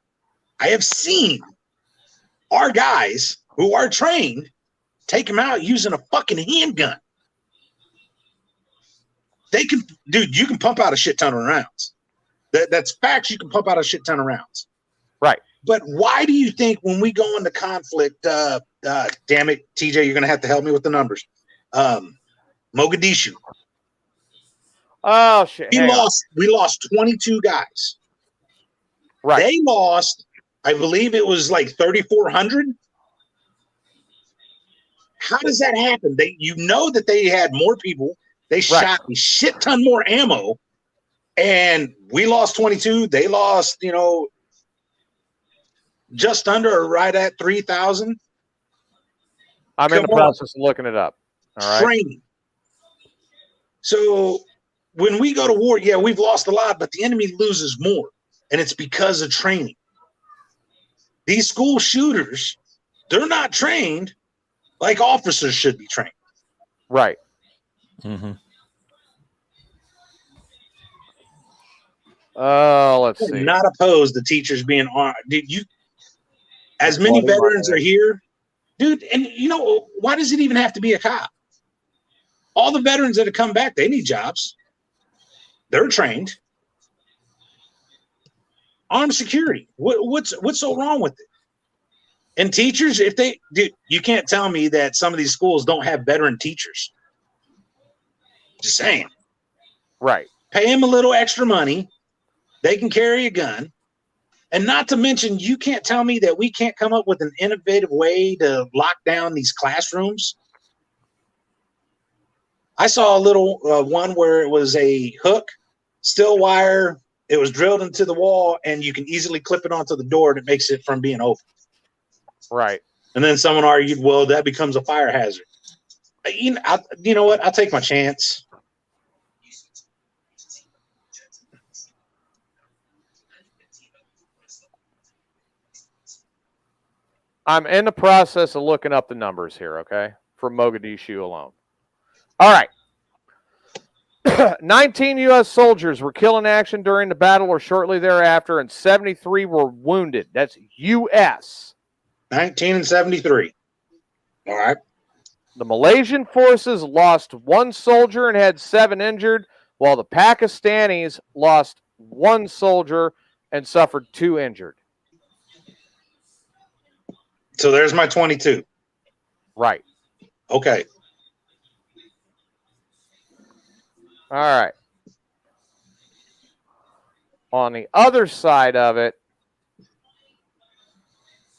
our guys who are trained take them out using a fucking handgun. They can, dude, you can pump out a shit ton of rounds. That's facts. You can pump out a shit ton of rounds. Right. But why do you think when we go into conflict, damn it, TJ, you're going to have to help me with the numbers. Mogadishu. Oh, shit. We lost 22 guys. Right. They lost, I believe it was like 3,400. How does that happen? You know that they had more people. They shot a shit ton more ammo, and we lost 22. They lost, just under or right at 3,000. I'm in the process of looking it up. All right. Training. So when we go to war, yeah, we've lost a lot, but the enemy loses more, and it's because of training. These school shooters, they're not trained like officers should be trained. Right. Mm-hmm. Let's see. I'm not opposed to teachers being armed. Dude, as many veterans are here, dude, and why does it even have to be a cop? All the veterans that have come back, they need jobs. They're trained. Armed security. What's so wrong with it? And teachers, you can't tell me that some of these schools don't have veteran teachers. Just saying. Right. Pay them a little extra money. They can carry a gun. And not to mention, you can't tell me that we can't come up with an innovative way to lock down these classrooms. I saw a little one where it was a hook, steel wire. It was drilled into the wall, and you can easily clip it onto the door, and it makes it from being open. Right. And then someone argued, well, that becomes a fire hazard. You know what? I'll take my chance. I'm in the process of looking up the numbers here, okay, for Mogadishu alone. All right. 19 U.S. soldiers were killed in action during the battle or shortly thereafter, and 73 were wounded. That's U.S. 19 and 73. All right. The Malaysian forces lost 1 soldier and had 7 injured, while the Pakistanis lost 1 soldier and suffered 2 injured. So there's my 22. Right. Okay. All right. On the other side of it,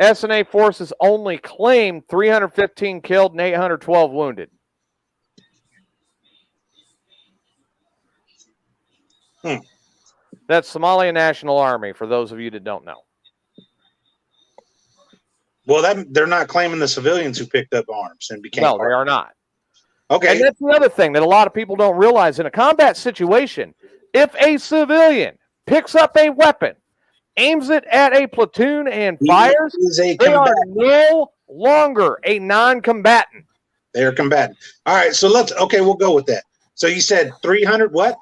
SNA forces only claimed 315 killed and 812 wounded. That's Somalia National Army, for those of you that don't know. Well, they're not claiming the civilians who picked up arms and became. No, they are not. Okay. And that's the other thing that a lot of people don't realize. In a combat situation, if a civilian picks up a weapon, aims it at a platoon, and fires, they are no longer a non-combatant. They are combatant. All right, so we'll go with that. So you said 300 what?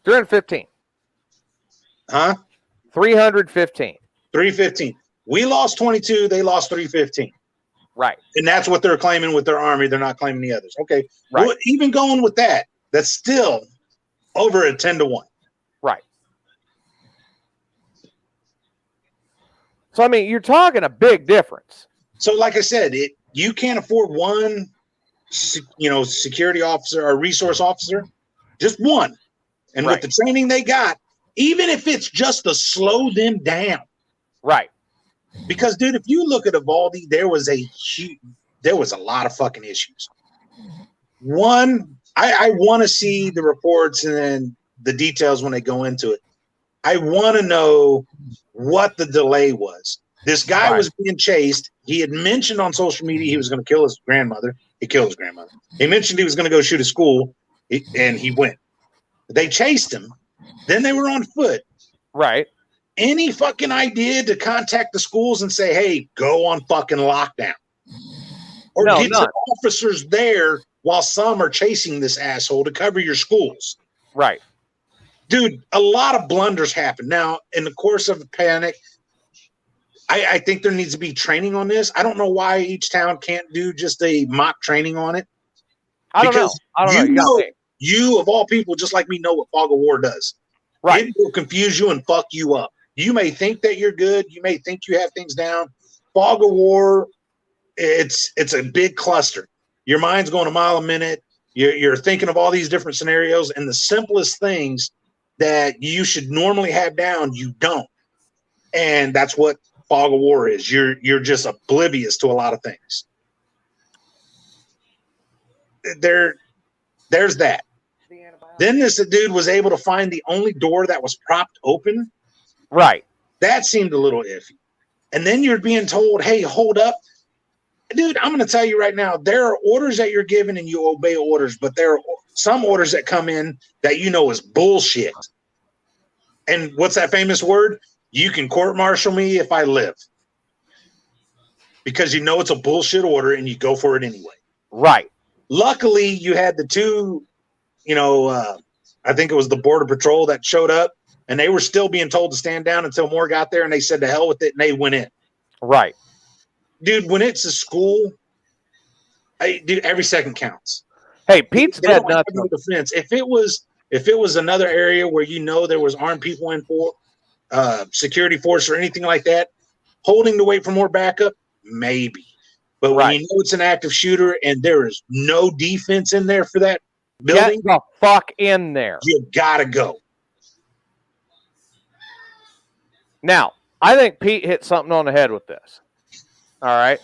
315. Huh? 315. 315. We lost 22. They lost 315. Right. And that's what they're claiming with their army. They're not claiming the others. Okay. Right. Well, even going with that, that's still over a 10-1. Right. So, I mean, you're talking a big difference. So, like I said, you can't afford one, security officer or resource officer, just one. And with the training they got, even if it's just to slow them down. Right. Because, dude, if you look at Uvalde, there was a lot of fucking issues. One, I want to see the reports and then the details when they go into it. I want to know what the delay was. This guy was being chased. He had mentioned on social media he was going to kill his grandmother. He killed his grandmother. He mentioned he was going to go shoot a school. And he went. They chased him. Then they were on foot. Right. Any fucking idea to contact the schools and say, hey, go on fucking lockdown? Or No, get none. some officers there while some are chasing this asshole to cover your schools. Right. Dude, a lot of blunders happen. Now, in the course of the panic, I think there needs to be training on this. I don't know why each town can't do just a mock training on it. I don't know. You, of all people, just like me, know what fog of war does. Right. It will confuse you and fuck you up. You may think that you're good. You may think you have things down. Fog of war, it's a big cluster. Your mind's going a mile a minute. You're thinking of all these different scenarios, and the simplest things that you should normally have down, you don't. And that's what fog of war is. You're just oblivious to a lot of things. There's that. Then this dude was able to find the only door that was propped open. Right. That seemed a little iffy. And then you're being told, hey, hold up. Dude, I'm going to tell you right now, there are orders that you're given and you obey orders, but there are some orders that come in that you know is bullshit. And what's that famous word? You can court-martial me if I live. Because you know it's a bullshit order and you go for it anyway. Right. Luckily, you had the two, I think it was the Border Patrol that showed up, and they were still being told to stand down until more got there, and they said to hell with it, and they went in. Right. Dude, when it's a school, dude, every second counts. Hey, Pete's dead nuts. Defense. If it was another area where there was armed people in for security force or anything like that, holding to wait for more backup, maybe. But when you know it's an active shooter and there is no defense in there for that building, get the fuck in there. You gotta go. Now, I think Pete hit something on the head with this. All right.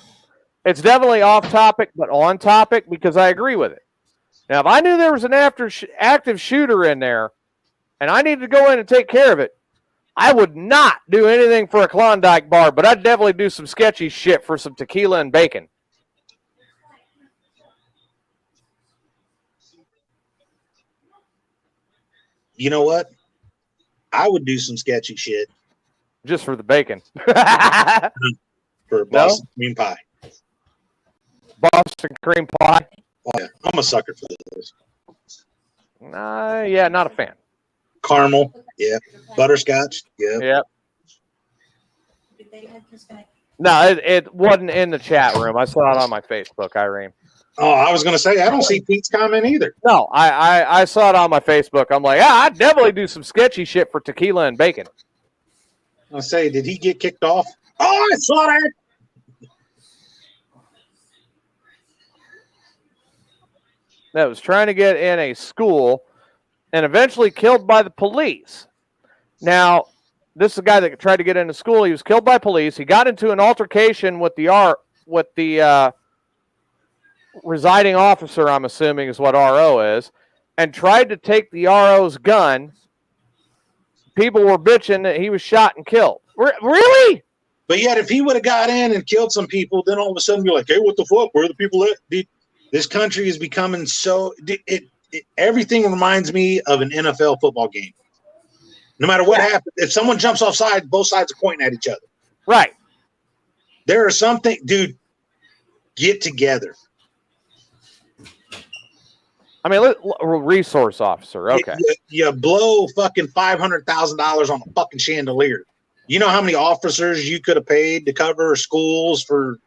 It's definitely off topic, but on topic because I agree with it. Now, if I knew there was an active shooter in there and I needed to go in and take care of it, I would not do anything for a Klondike bar, but I'd definitely do some sketchy shit for some tequila and bacon. You know what? I would do some sketchy shit. Just for the bacon. For Boston cream pie. Boston cream pie? Oh, yeah. I'm a sucker for this. Yeah, not a fan. Caramel, yeah. Butterscotch, yeah. Yep. No, it wasn't in the chat room. I saw it on my Facebook, Irene. Oh, I was going to say, I don't see Pete's comment either. No, I saw it on my Facebook. I'm like, I'd definitely do some sketchy shit for tequila and bacon. I'll say, did he get kicked off? Oh, I saw that. That was trying to get in a school and eventually killed by the police. Now, this is a guy that tried to get into school. He was killed by police. He got into an altercation with the residing officer, I'm assuming is what RO is, and tried to take the RO's gun. People were bitching that he was shot and killed. Really? But yet, if he would have got in and killed some people, then all of a sudden you're like, hey, what the fuck? Where are the people at? This country is becoming so everything reminds me of an NFL football game. No matter what happens, if someone jumps off side, both sides are pointing at each other. Right. There are something, dude, get together. I mean, resource officer. Okay. You blow fucking $500,000 on a fucking chandelier. You know how many officers you could have paid to cover schools for?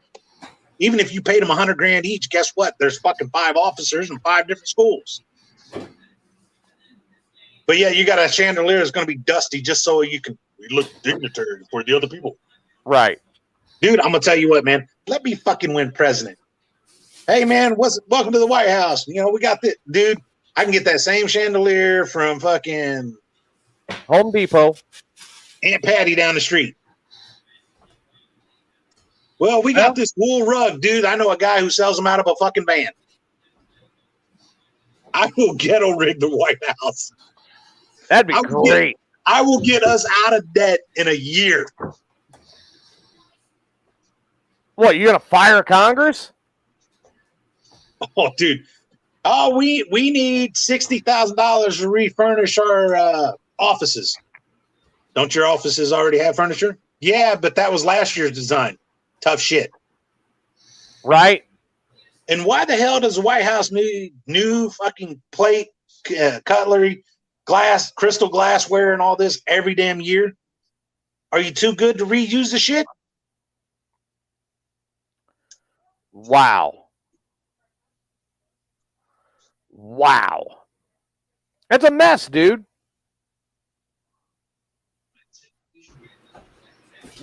Even if you paid them $100,000 each, guess what? There's fucking 5 officers in 5 different schools. But yeah, you got a chandelier that's going to be dusty just so you can look dignitary for the other people. Right. Dude, I'm going to tell you what, man. Let me fucking win president. Hey, man, welcome to the White House. You know, we got this. Dude, I can get that same chandelier from fucking Home Depot. Aunt Patty down the street. Well, we got this wool rug, dude. I know a guy who sells them out of a fucking van. I will ghetto rig the White House. That'd be great. I will get us out of debt in a year. What, you're going to fire Congress? Oh, dude. Oh, we need $60,000 to refurnish our offices. Don't your offices already have furniture? Yeah, but that was last year's design. Tough shit. Right? And why the hell does the White House need new fucking plate, cutlery, glass, crystal glassware, and all this every damn year? Are you too good to reuse the shit? Wow. Wow. It's a mess, dude.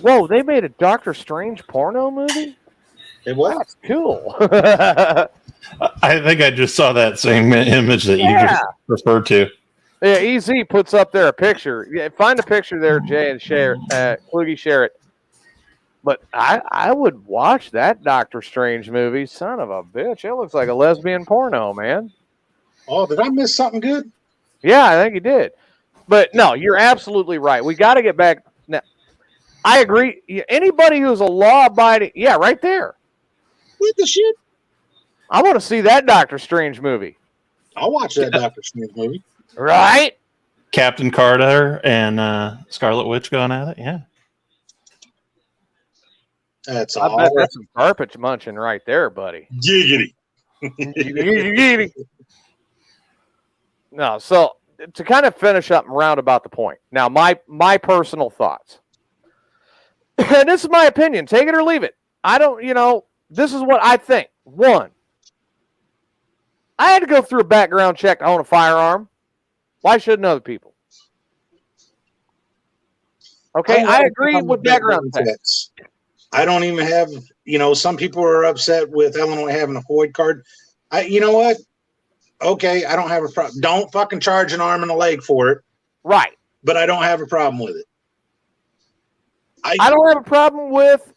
Whoa, they made a Doctor Strange porno movie? It was. That's cool. I think I just saw that same image that you just referred to. Yeah, EZ puts up there a picture. Yeah, find a picture there, Jay, and share Kluge, share it. But I would watch that Doctor Strange movie. Son of a bitch. It looks like a lesbian porno, man. Oh, did I miss something good? Yeah, I think you did. But no, you're absolutely right. We got to get back. Now, I agree. Anybody who's a law-abiding, yeah, right there. What the shit? I want to see that Doctor Strange movie. I'll watch that Doctor Strange movie. Right? Captain Carter and Scarlet Witch going at it. Yeah. That's I all. bet that's some carpet munching right there, buddy. Giggity. No, so to kind of finish up and round about the point. Now, my personal thoughts. And this is my opinion. Take it or leave it. I don't, this is what I think. One, I had to go through a background check to own a firearm. Why shouldn't other people? Okay, I agree with background checks. I don't even have, some people are upset with Illinois having a FOID card. You know what? Okay, I don't have a problem. Don't fucking charge an arm and a leg for it. Right. But I don't have a problem with it. I don't have a problem with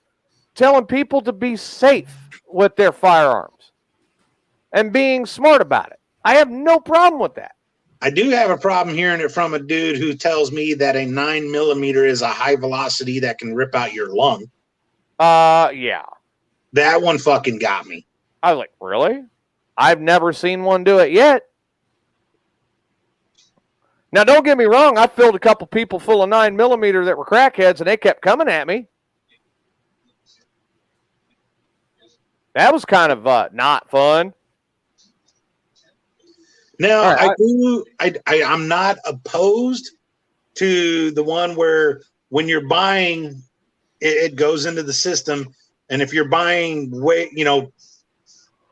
telling people to be safe with their firearms and being smart about it. I have no problem with that. I do have a problem hearing it from a dude who tells me that a 9mm is a high velocity that can rip out your lung. Yeah. That one fucking got me. I was like, really? I've never seen one do it yet. Now, don't get me wrong. I filled a couple people full of 9mm that were crackheads, and they kept coming at me. That was kind of not fun. Now, I'm not opposed to the one where when you're buying, it goes into the system. And if you're buying,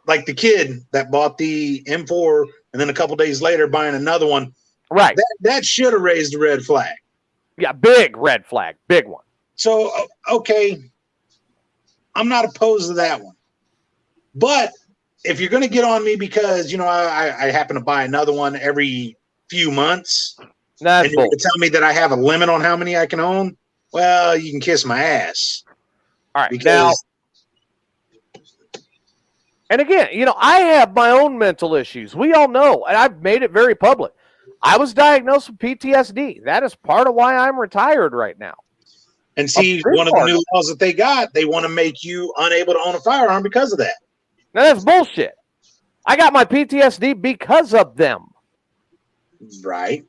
like the kid that bought the M4 and then a couple days later buying another one, right? That should have raised a red flag. Yeah, big red flag, big one. So, okay, I'm not opposed to that one. But if you're going to get on me because, I happen to buy another one every few months, and you're going to tell me that I have a limit on how many I can own, well, you can kiss my ass. All right. Now, and again, I have my own mental issues. We all know, and I've made it very public. I was diagnosed with PTSD. That is part of why I'm retired right now. And see, one of the new laws that they got, they want to make you unable to own a firearm because of that. Now, that's bullshit. I got my PTSD because of them. Right.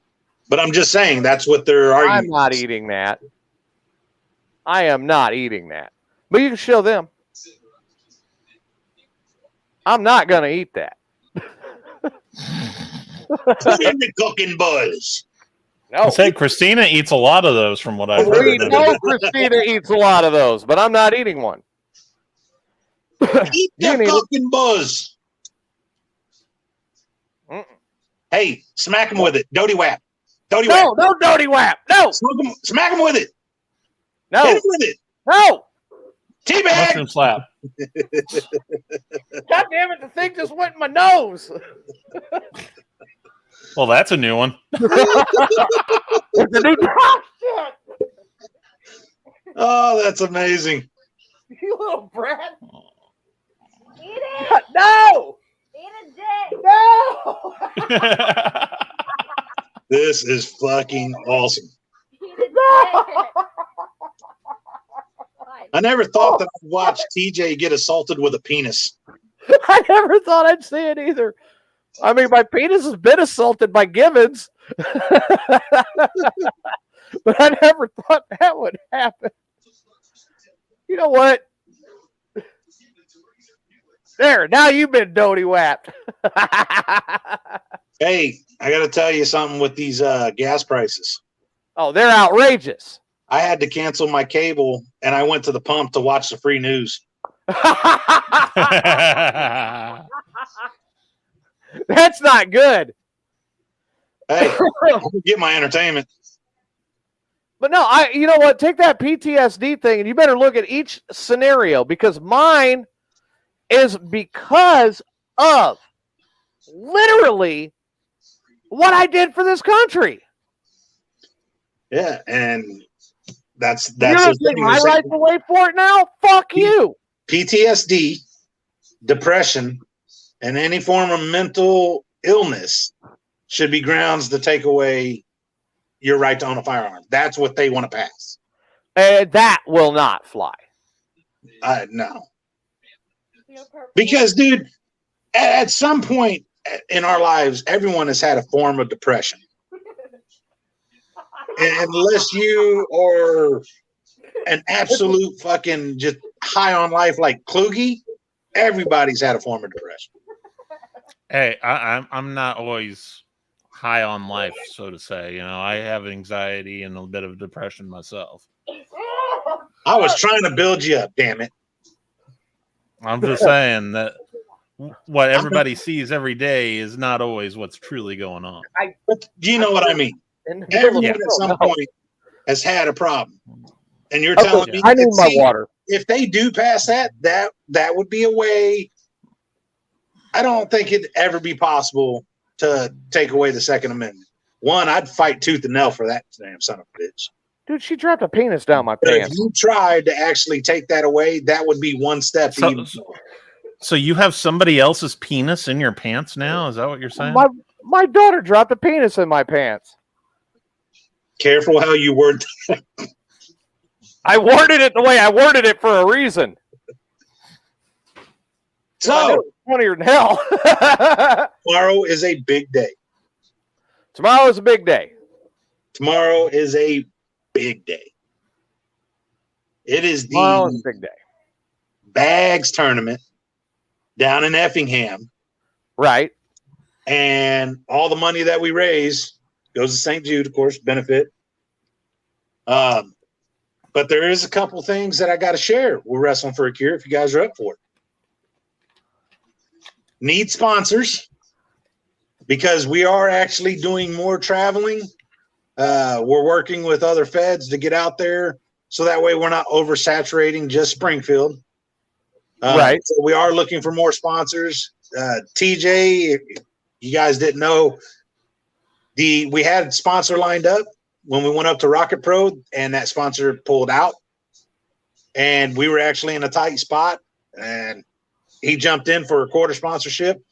But I'm just saying that's what they're arguing. I'm not eating that. I am not eating that. But you can show them. I'm not going to eat that. Put in the cooking buzz. No. I said Christina eats a lot of those from what I've heard. We know Christina eats a lot of those, but I'm not eating one. Eat the fucking buzz. Mm-mm. Hey, smack him with it. Doty whap. Doty whap. No doty whap. No. Smack him with it. No. Hit him with it. No. Teabag. Mushroom slap. God damn it, the thing just went in my nose. Well, that's a new one. It's a new Oh, that's amazing. You little brat. Eat it. No. Eat a dick. No. This is fucking awesome. Eat a dick. I never thought that I'd watch TJ get assaulted with a penis. I never thought I'd see it either. I mean, my penis has been assaulted by Gibbons, but I never thought that would happen. You know what? There, now you've been doty whapped. Hey, I got to tell you something with these gas prices. Oh, they're outrageous. I had to cancel my cable, and I went to the pump to watch the free news. That's not good. Hey, I can get my entertainment. But no, you know what? Take that PTSD thing, and you better look at each scenario, because mine is because of literally what I did for this country. Yeah, and that's You're going to take my rights away for it now? Fuck you. PTSD, depression, and any form of mental illness should be grounds to take away your right to own a firearm. That's what they want to pass. That will not fly. No. Because, dude, at some point in our lives, everyone has had a form of depression. Unless you are an absolute fucking just high on life like Kluge, everybody's had a form of depression. Hey, I'm not always high on life, so to say. You know, I have anxiety and a bit of depression myself. I was trying to build you up, damn it. I'm just saying that what everybody sees every day is not always what's truly going on. But you know what I mean? Everyone at some point has had a problem. And you're telling me I need my water. If they do pass that would be a way. I don't think it'd ever be possible to take away the Second Amendment. One, I'd fight tooth and nail for that damn son of a bitch. Dude, she dropped a penis down my But pants. if you tried to actually take that away, that would be one step. So you have somebody else's penis in your pants now? Is that what you're saying? My daughter dropped a penis in my pants. Careful how you word that. I worded it the way I worded it for a reason. So, funnier than hell. Tomorrow is a big day. Tomorrow is a big day. Tomorrow is a big day. It is Tomorrow is a big day. Bags tournament down in Effingham. Right. And all the money that we raise goes to St. Jude, of course, benefit. But there is a couple things that I got to share. We're wrestling for a cure if you guys are up for it. Need sponsors because we are actually doing more traveling. We're working with other feds to get out there so that way we're not oversaturating just Springfield. Right. So we are looking for more sponsors. TJ, if you guys didn't know, we had a sponsor lined up when we went up to Rocket Pro, and that sponsor pulled out. And we were actually in a tight spot, and he jumped in for a quarter sponsorship.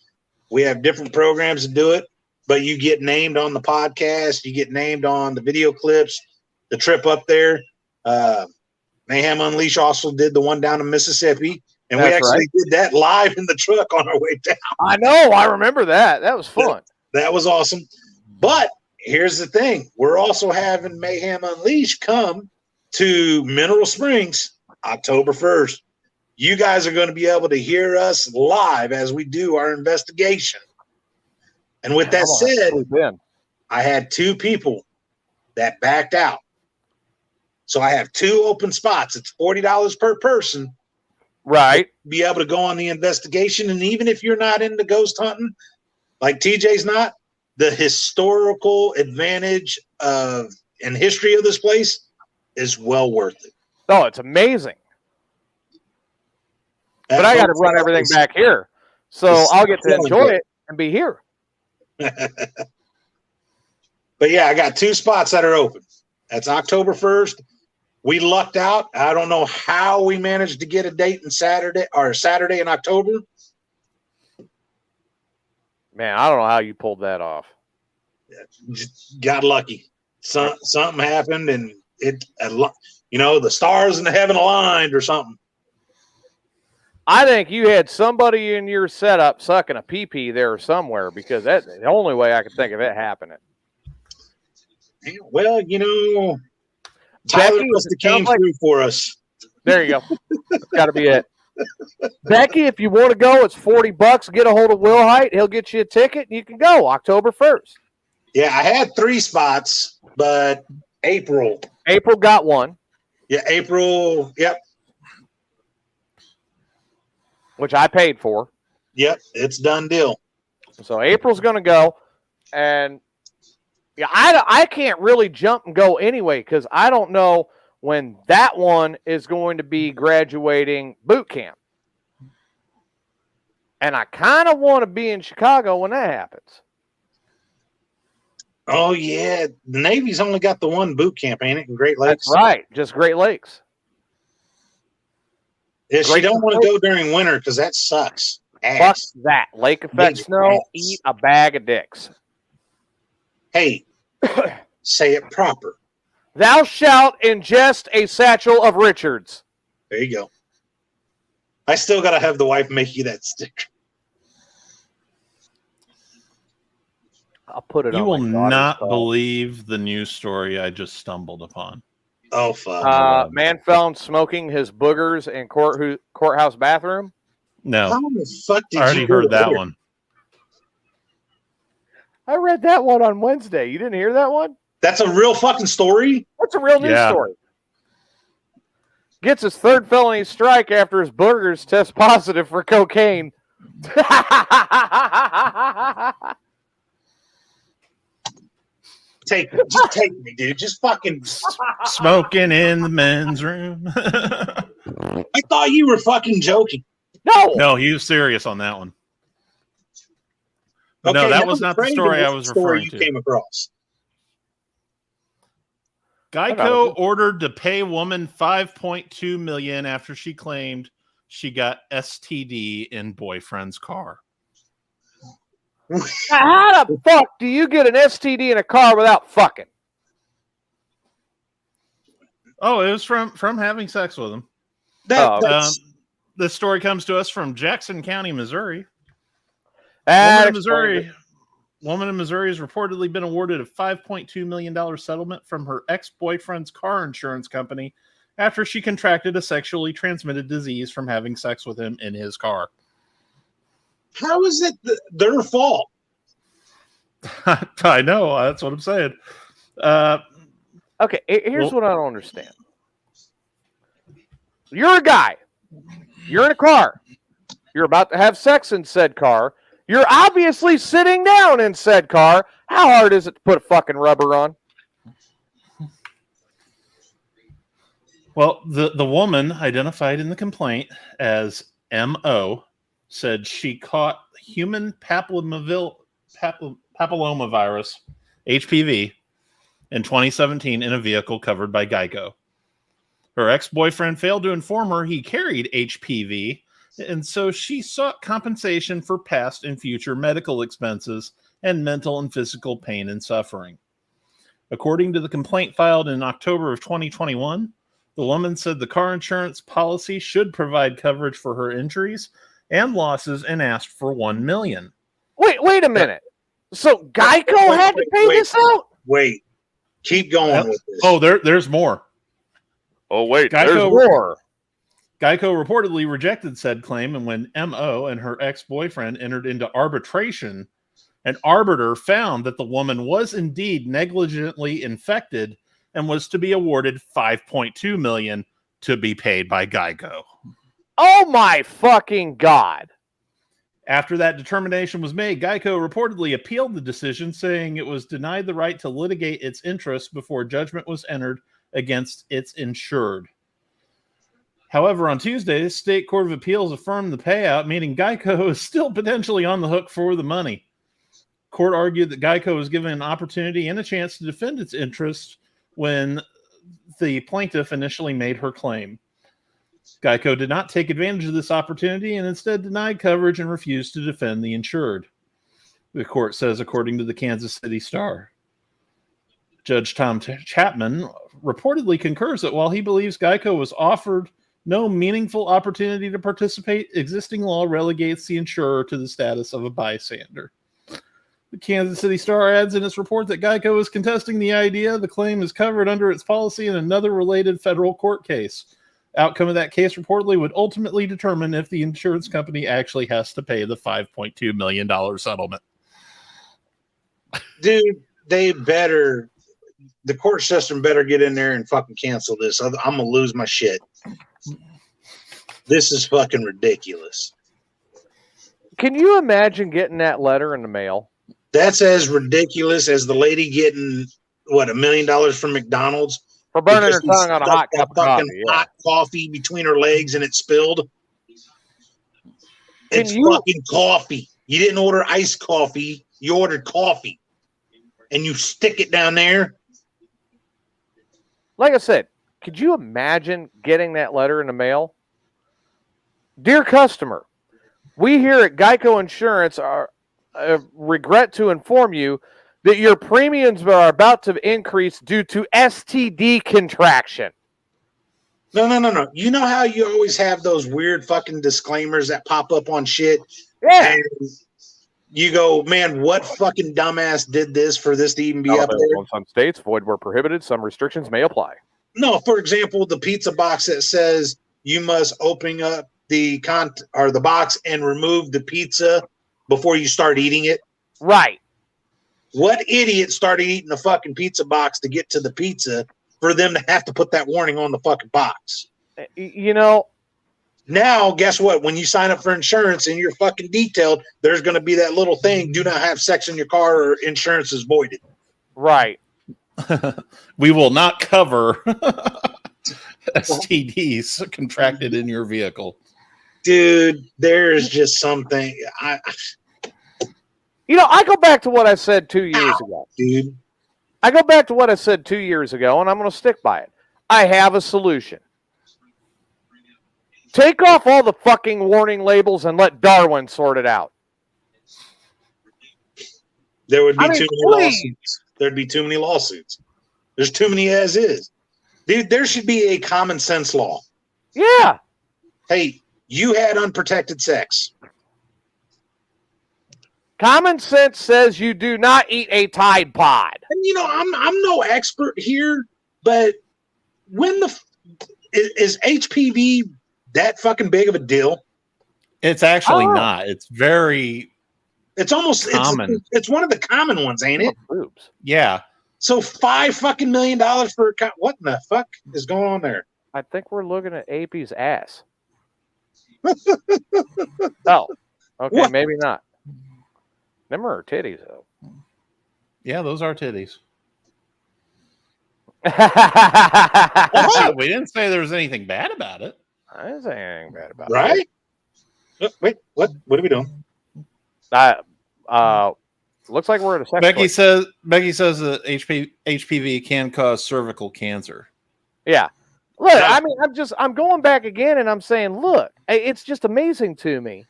We have different programs to do it, but you get named on the podcast. You get named on the video clips, the trip up there. Mayhem Unleashed also did the one down in Mississippi, and we actually did that live in the truck on our way down. I know. I remember that. That was fun. That was awesome. But here's the thing. We're also having Mayhem Unleashed come to Mineral Springs October 1st. You guys are going to be able to hear us live as we do our investigation. And with that said, I had 2 people that backed out. So I have 2 open spots. It's $40 per person. Right. Be able to go on the investigation. And even if you're not into ghost hunting, like TJ's not, the historical advantage of and history of this place is well worth it. Oh, it's amazing. But I got to run everything back here. So I'll get to enjoy it and be here. But yeah, I got 2 spots that are open. That's October 1st. We lucked out. I don't know how we managed to get a date in Saturday in October. Man, I don't know how you pulled that off. Just got lucky. Something happened, and the stars in the heaven aligned or something. I think you had somebody in your setup sucking a pee-pee there somewhere, because that's the only way I can think of it happening. Well, Tyler Becky, must have came through for us. There you go. That's got to be it. Becky, if you want to go, it's $40. Get a hold of Will Height. He'll get you a ticket, and you can go October 1st. Yeah, I had 3 spots, but April got one. Yeah, April. Yep. Which I paid for. Yep, it's done deal. So April's going to go, and yeah, I can't really jump and go anyway, because I don't know when that one is going to be graduating boot camp. And I kind of want to be in Chicago when that happens. Oh, yeah. The Navy's only got the one boot camp, ain't it, in Great Lakes? That's right. Just Great Lakes. Yeah, she don't want to go during winter because that sucks. Fuck that. Lake effect snow, ass. eat a bag of dicks. Hey, say it proper. Thou shalt ingest a satchel of Richards. There you go. I still got to have the wife make you that sticker. I'll put it You on. will not believe the news story I just stumbled upon. Oh, fuck. Man found smoking his boogers in courthouse bathroom. No. How the fuck did I already you heard that there? one. I read that one on Wednesday. You didn't hear that one? That's a real fucking story? That's a real news story. Gets his 3rd felony strike after his boogers test positive for cocaine. Just take me, dude. Just fucking Smoking in the men's room. I thought you were fucking joking. No, he was serious on that one. But no, Okay, that now was I'm not the afraid story of I what was story referring to. you came across. Geico ordered to pay woman $5.2 million after she claimed she got STD in boyfriend's car. How the fuck do you get an STD in a car without fucking? Oh, it was from having sex with him. This story comes to us from Jackson County, Missouri. Woman in Missouri has reportedly been awarded a $5.2 million settlement from her ex-boyfriend's car insurance company after she contracted a sexually transmitted disease from having sex with him in his car. How is it their fault? I know. That's what I'm saying. Okay, here's what I don't understand. You're a guy. You're in a car. You're about to have sex in said car. You're obviously sitting down in said car. How hard is it to put a fucking rubber on? Well, the woman identified in the complaint as M.O. said she caught human papillomavirus, HPV, in 2017 in a vehicle covered by Geico. Her ex-boyfriend failed to inform her he carried HPV, and so she sought compensation for past and future medical expenses and mental and physical pain and suffering. According to the complaint filed in October of 2021, the woman said the car insurance policy should provide coverage for her injuries and losses and asked for $1 million. Wait a minute. So Geico had to pay this out? Wait. Keep going with this. Oh, there's more. Oh, wait. Geico, there's more. Geico reportedly rejected said claim, and when M.O. and her ex-boyfriend entered into arbitration, an arbiter found that the woman was indeed negligently infected and was to be awarded $5.2 million to be paid by Geico. Oh my fucking God. After that determination was made, Geico reportedly appealed the decision, saying it was denied the right to litigate its interests before judgment was entered against its insured. However, on Tuesday, the State Court of Appeals affirmed the payout, meaning Geico is still potentially on the hook for the money. Court argued that Geico was given an opportunity and a chance to defend its interests when the plaintiff initially made her claim. Geico did not take advantage of this opportunity and instead denied coverage and refused to defend the insured. The court says, according to the Kansas City Star. Judge Tom Chapman reportedly concurs that while he believes Geico was offered no meaningful opportunity to participate. Existing law relegates the insurer to the status of a bystander. The Kansas City Star adds in its report that Geico is contesting the idea the claim is covered under its policy in another related federal court case. Outcome of that case reportedly would ultimately determine if the insurance company actually has to pay the $5.2 million settlement. Dude, the court system better get in there and fucking cancel this. I'm going to lose my shit. This is fucking ridiculous. Can you imagine getting that letter in the mail? That's as ridiculous as the lady getting, $1 million from McDonald's? For burning her Because tongue on a hot cup of fucking coffee. Yeah. hot coffee between her legs and it spilled. It's you- fucking coffee. You didn't order iced coffee. You ordered coffee. And you stick it down there. Like I said, could you imagine getting that letter in the mail? Dear customer, we here at Geico Insurance regret to inform you that your premiums are about to increase due to STD contraction. No. You know how you always have those weird fucking disclaimers that pop up on shit? Yeah. And you go, man, what fucking dumbass did this for this to even be up there? In some states, void where prohibited, some restrictions may apply. No, for example, the pizza box that says you must open up the box and remove the pizza before you start eating it. Right. What idiot started eating the fucking pizza box to get to the pizza for them to have to put that warning on the fucking box? You know, now, guess what? When you sign up for insurance and you're fucking detailed, there's going to be that little thing, do not have sex in your car or insurance is voided. right. We will not cover STDs contracted in your vehicle. Dude, there's just something. You know, I go back to what I said 2 years ago. Dude. I go back to what I said 2 years ago, and I'm going to stick by it. I have a solution. Take off all the fucking warning labels and let Darwin sort it out. There would be I mean, too many lawsuits. There'd be too many lawsuits. There's too many as is. Dude, there should be a common sense law. Yeah. Hey, you had unprotected sex. Common sense says you do not eat a Tide Pod. And you know, I'm no expert here, but when is HPV that fucking big of a deal? It's actually not. It's very It's almost common. It's one of the common ones, ain't it? Oops. Yeah. So $5 fucking million for what in the fuck is going on there? I think we're looking at AP's ass. Oh, okay, What? maybe not. Them are her titties, though. Yeah, those are titties. I We didn't say there was anything bad about it. didn't say anything bad about it. Right? Wait, what are we doing? Looks like we're at a sex Becky place. says that HPV can cause cervical cancer. Yeah. Look, I mean, I'm going back again and I'm saying, look, it's just amazing to me.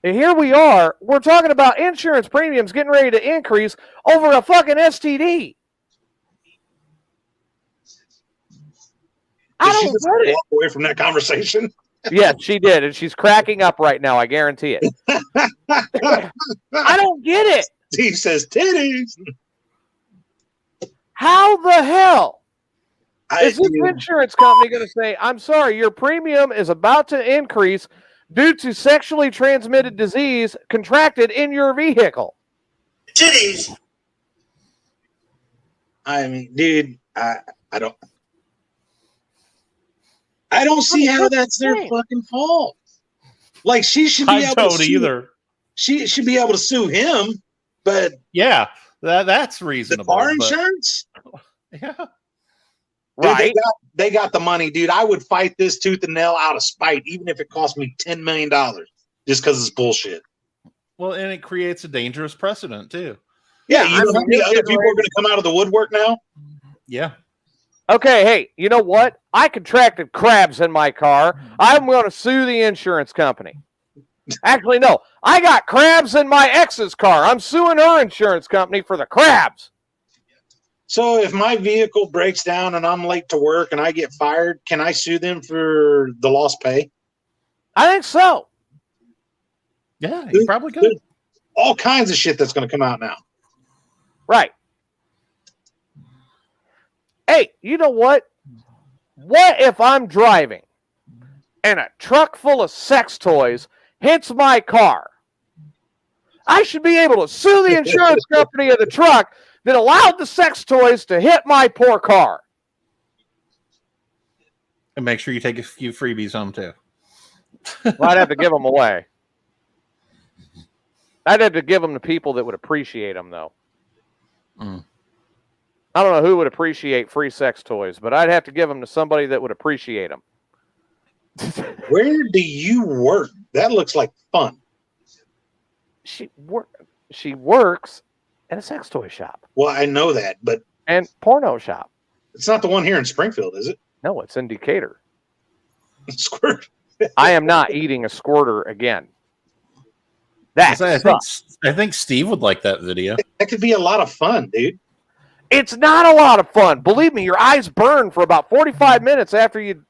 And here we are, we're talking about insurance premiums getting ready to increase over a fucking STD. I Did she don't just get it. walk away from that conversation? Yes, she did, and she's cracking up right now, I guarantee it. I don't get it. Steve says titties. How the hell is this Dude, insurance company going to say, I'm sorry, your premium is about to increase due to sexually transmitted disease contracted in your vehicle? Titties. I mean, dude, I don't see how that's their fucking fault. Like, she should be I able don't to sue, either. She should be able to sue him, but Yeah, that's the reasonable. car but- insurance, yeah. dude, Right. they got the money, dude. I would fight this tooth and nail out of spite, even if it cost me $10 million, just because it's bullshit. Well, and it creates a dangerous precedent too. Yeah, you know I'm how many just other getting people are going to come out of the woodwork now? Yeah. Okay, hey, you know what? I contracted crabs in my car. I'm going to sue the insurance company. Actually, no. I got crabs in my ex's car. I'm suing her insurance company for the crabs. So if my vehicle breaks down and I'm late to work and I get fired, can I sue them for the lost pay? I think so. Yeah, you probably could. There's all kinds of shit that's going to come out now. Right. Hey, you know what? What if I'm driving and a truck full of sex toys hits my car? I should be able to sue the insurance company of the truck that allowed the sex toys to hit my poor car. And make sure you take a few freebies home too. Well, I'd have to give them away. I'd have to give them to people that would appreciate them, though. Mm. I don't know who would appreciate free sex toys, but I'd have to give them to somebody that would appreciate them. Where do you work? That looks like fun. She works at a sex toy shop Well, I know that, but and porno shop. it's not the one here in Springfield, is it? No, it's in Decatur. Squirt. I am not eating a squirter again. That I think Steve would like that video. That could be a lot of fun, dude. It's not a lot of fun. Believe me, your eyes burn for about 45 minutes after you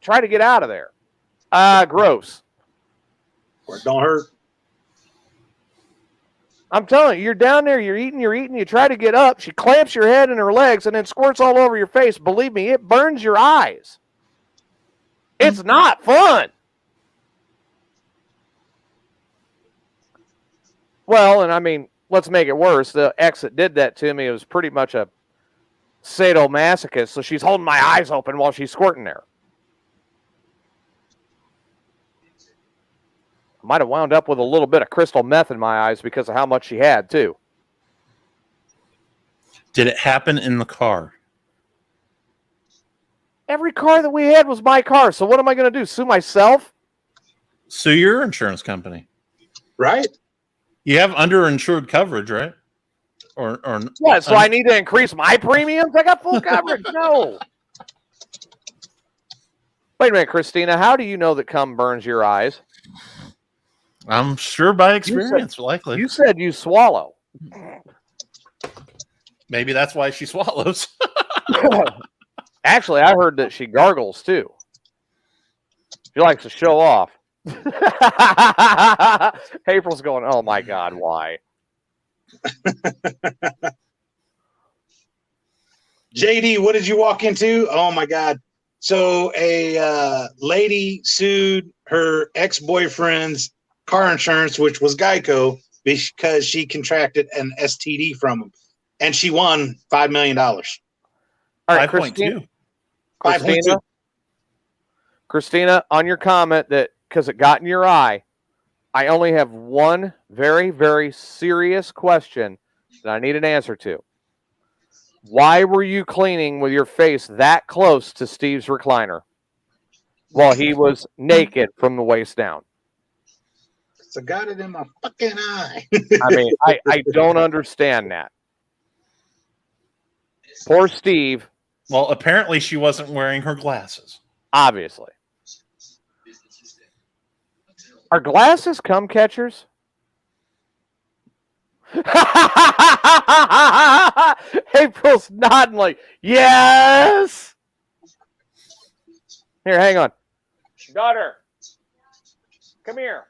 try to get out of there. Gross. Or it don't hurt. I'm telling you, you're down there, you're eating, you try to get up, she clamps your head and her legs and then squirts all over your face. Believe me, it burns your eyes. It's not fun. Well, and I mean, let's make it worse. The ex that did that to me was pretty much a sadomasochist, so she's holding my eyes open while she's squirting there. I might have wound up with a little bit of crystal meth in my eyes because of how much she had, too. Did it happen in the car? Every car that we had was my car, so what am I going to do, sue myself? Sue your insurance company. Right? You have underinsured coverage, right? Or Yeah, so I need to increase my premiums? I got full coverage. No. Wait a minute, Christina. How do you know that cum burns your eyes? I'm sure by experience, likely. You said you swallow. Maybe that's why she swallows. Actually, I heard that she gargles too. She likes to show off. April's going, oh my God, why? JD, what did you walk into? Oh my God. So a lady sued her ex-boyfriend's car insurance, which was Geico, because she contracted an STD from him. And she won $5 million. All right, 5.2. Christina, on your comment that because it got in your eye, I only have one very, very serious question that I need an answer to. Why were you cleaning with your face that close to Steve's recliner while he was naked from the waist down? So got it in my fucking eye. I mean, I don't understand that. Poor Steve. Well, apparently she wasn't wearing her glasses. Obviously. Are glasses cum catchers? April's nodding like, yes. Here, hang on. Daughter, come here.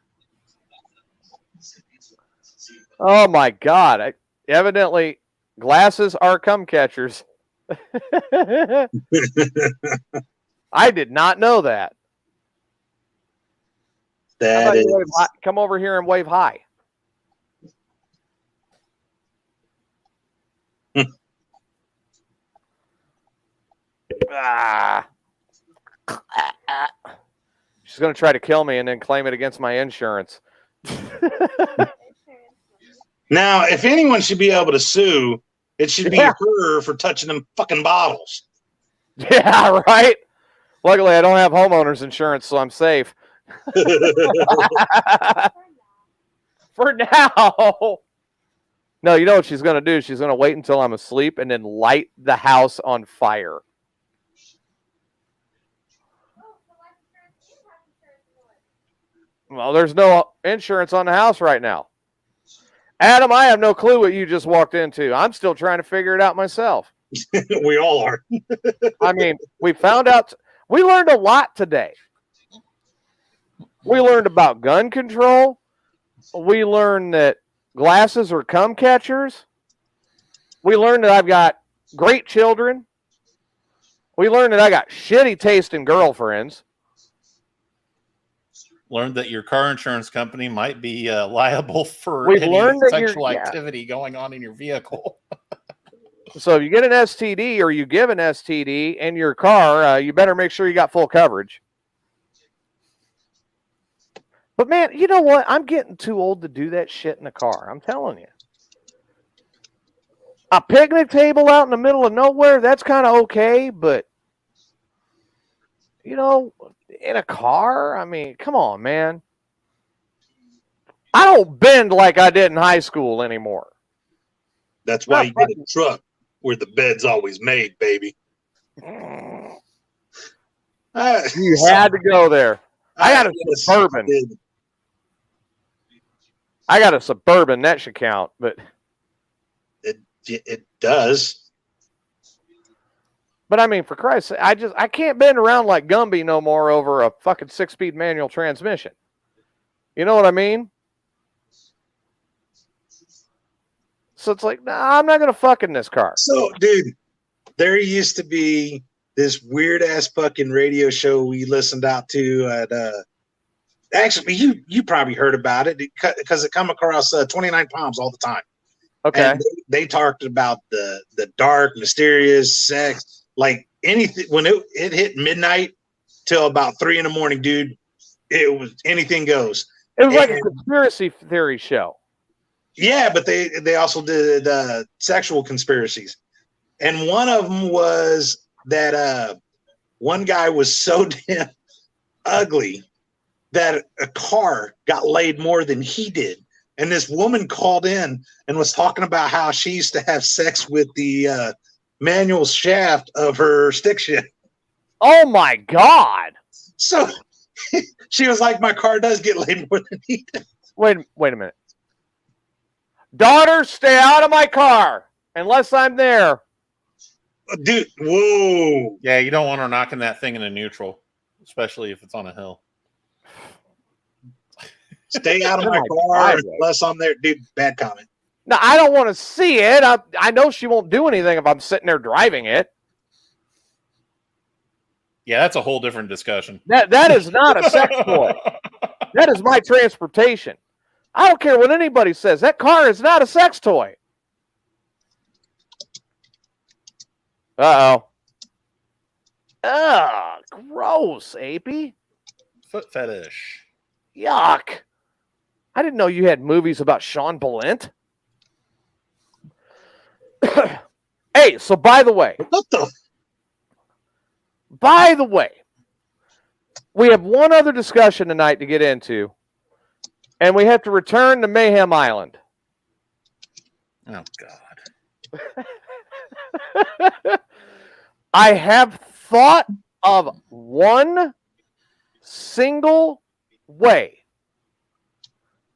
Oh my God. Evidently, glasses are cum catchers. I did not know that. That is. Come over here and wave hi. She's going to try to kill me and then claim it against my insurance. Now, if anyone should be able to sue, it should be her for touching them fucking bottles. Yeah, right? Luckily, I don't have homeowners insurance, so I'm safe. For now. No, you know what she's going to do? She's going to wait until I'm asleep and then light the house on fire. Well, there's no insurance on the house right now. Adam, I have no clue what you just walked into. I'm still trying to figure it out myself. We all are. I mean, we found out, we learned a lot today. We learned about gun control. We learned that glasses are cum catchers. We learned that I've got great children. We learned that I got shitty taste in girlfriends. Learned that your car insurance company might be liable for We've any learned that sexual you're- yeah. activity going on in your vehicle. So if you get an STD or you give an STD in your car, you better make sure you got full coverage. But man, you know what? I'm getting too old to do that shit in the car. I'm telling you. A picnic table out in the middle of nowhere, that's kind of okay, but you know, in a car, I mean, come on, man. I don't bend like I did in high school anymore. That's why you get a truck where the bed's always made, baby. You had to go there. I got a Suburban. I got a Suburban. That should count, but it does. But I mean, for Christ's sake, I can't bend around like Gumby no more over a fucking 6-speed manual transmission. You know what I mean? So it's like, nah, I'm not gonna fuck in this car. So, dude, there used to be this weird ass fucking radio show we listened out to at actually you probably heard about it because it come across 29 Palms all the time. Okay. And they talked about the dark, mysterious sex, like anything. When it hit midnight till about 3 a.m, dude, it was anything goes. It was like a conspiracy theory show. Yeah, but they also did sexual conspiracies, and one of them was that one guy was so damn ugly that a car got laid more than he did. And this woman called in and was talking about how she used to have sex with the manual shaft of her stick shift. Oh my God. So she was like, my car does get laid more than he does. Wait a minute. Daughter, stay out of my car unless I'm there. Dude, whoa. Yeah, you don't want her knocking that thing into neutral, especially if it's on a hill. Stay out of my car unless I'm there. Dude, bad comment. No, I don't want to see it. I know she won't do anything if I'm sitting there driving it. Yeah, that's a whole different discussion. That is not a sex toy. That is my transportation. I don't care what anybody says. That car is not a sex toy. Uh-oh. Ugh, gross, Apey. Foot fetish. Yuck. I didn't know you had movies about Sean Balint. Hey, so by the way, we have one other discussion tonight to get into, and we have to return to Mayhem Island. Oh, God. I have thought of one single way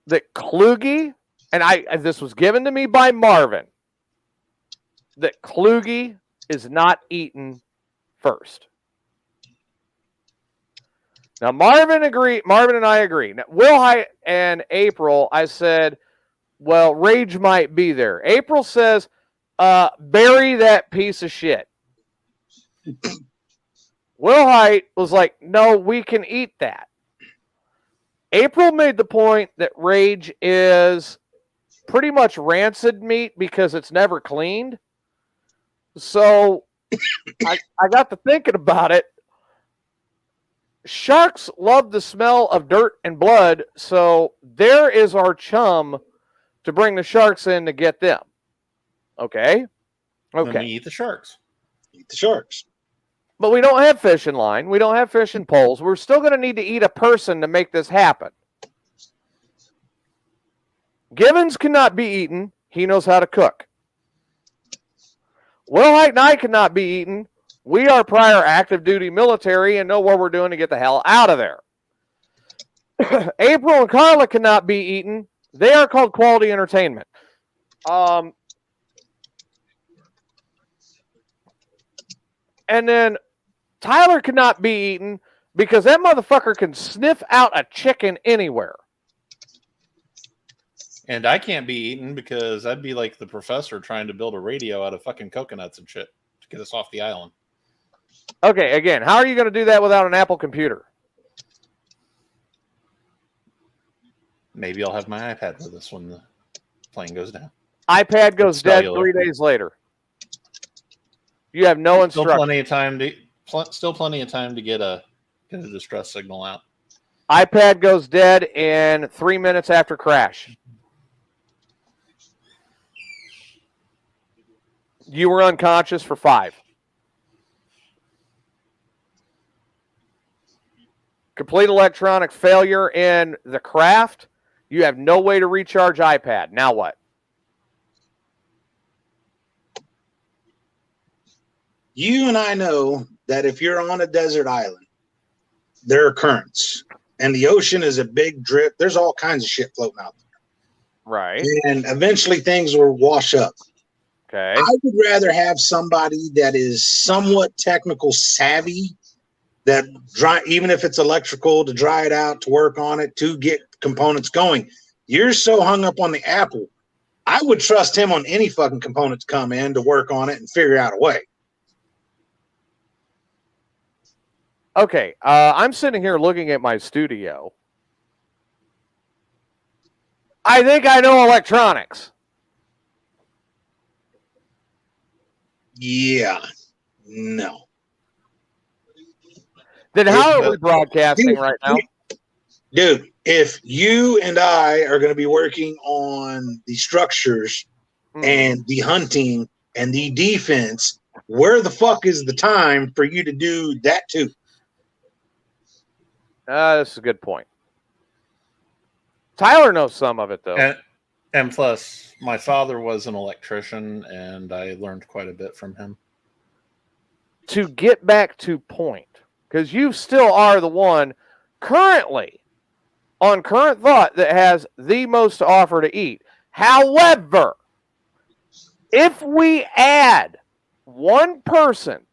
that Kluge, and this was given to me by Marvin, that Kluge is not eaten first. Now, Marvin and I agree. Now, Will and April, I said, well, Rage might be there. April says, bury that piece of shit. Will Height was like, no, we can eat that. April made the point that Rage is pretty much rancid meat because it's never cleaned. So I got to thinking about it. Sharks love the smell of dirt and blood, so there is our chum to bring the sharks in to get them. Okay? Okay. Then we eat the sharks. Eat the sharks. But we don't have fishing line. We don't have fishing poles. We're still going to need to eat a person to make this happen. Givens cannot be eaten. He knows how to cook. Will Height and I cannot be eaten. We are prior active duty military and know what we're doing to get the hell out of there. April and Carla cannot be eaten. They are called quality entertainment. And then Tyler could not be eaten because that motherfucker can sniff out a chicken anywhere. And I can't be eaten because I'd be like the professor trying to build a radio out of fucking coconuts and shit to get us off the island. Okay, again, how are you going to do that without an Apple computer? Maybe I'll have my iPad with us when the plane goes down. iPad goes dead cellular. 3 days later. You have no instruction. Still plenty of time to get a distress signal out. iPad goes dead in 3 minutes after crash. You were unconscious for 5. Complete electronic failure in the craft. You have no way to recharge iPad. Now what? You and I know that if you're on a desert island, there are currents, and the ocean is a big drip. There's all kinds of shit floating out there. Right. And eventually things will wash up. Okay. I would rather have somebody that is somewhat technical savvy, that dry, even if it's electrical, to dry it out, to work on it, to get components going. You're so hung up on the Apple. I would trust him on any fucking components come in to work on it and figure out a way. Okay. I'm sitting here looking at my studio. I think I know electronics. Yeah. No. Then how are we broadcasting right now? Dude, if you and I are going to be working on the structures and the hunting and the defense, where the fuck is the time for you to do that too? That's a good point. Tyler knows some of it, though. And plus, my father was an electrician, and I learned quite a bit from him. To get back to point, because you still are the one currently on current thought that has the most to offer to eat. However, if we add one person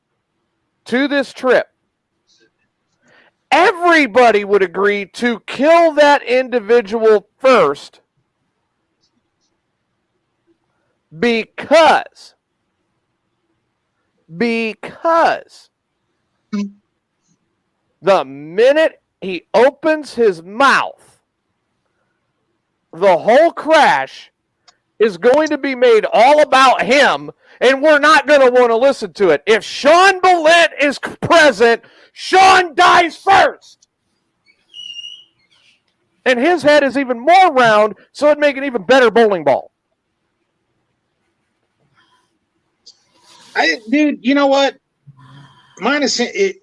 to this trip, everybody would agree to kill that individual first because the minute he opens his mouth, the whole crash is going to be made all about him, and we're not going to want to listen to it. If Sean Billett is present, Sean dies first. And his head is even more round, so it'd make an even better bowling ball. Dude, you know what? Minus it,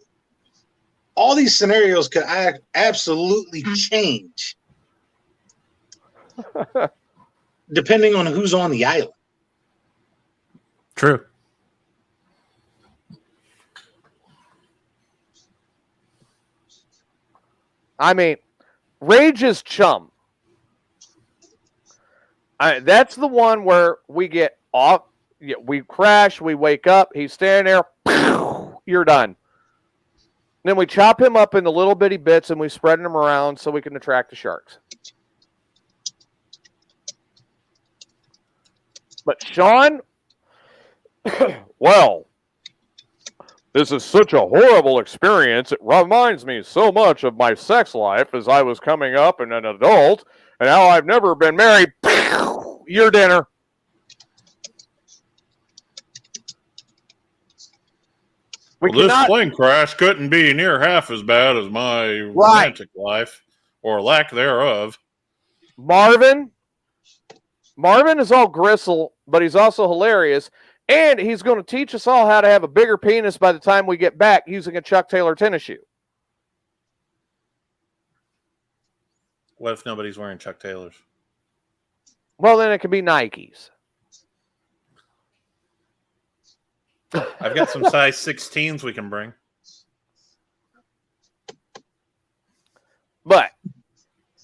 all these scenarios could absolutely change depending on who's on the island. True. I mean, Rage is chum. That's the one where we get off. We crash, we wake up, he's standing there, you're done. Then we chop him up into little bitty bits and we spread them around so we can attract the sharks. But Sean, well, this is such a horrible experience. It reminds me so much of my sex life as I was coming up and an adult, and how I've never been married. Your dinner. This plane crash couldn't be near half as bad as my romantic life, or lack thereof. Marvin is all gristle, but he's also hilarious, and he's going to teach us all how to have a bigger penis by the time we get back using a Chuck Taylor tennis shoe. What if nobody's wearing Chuck Taylors? Well, then it can be Nikes. I've got some size 16s we can bring. But,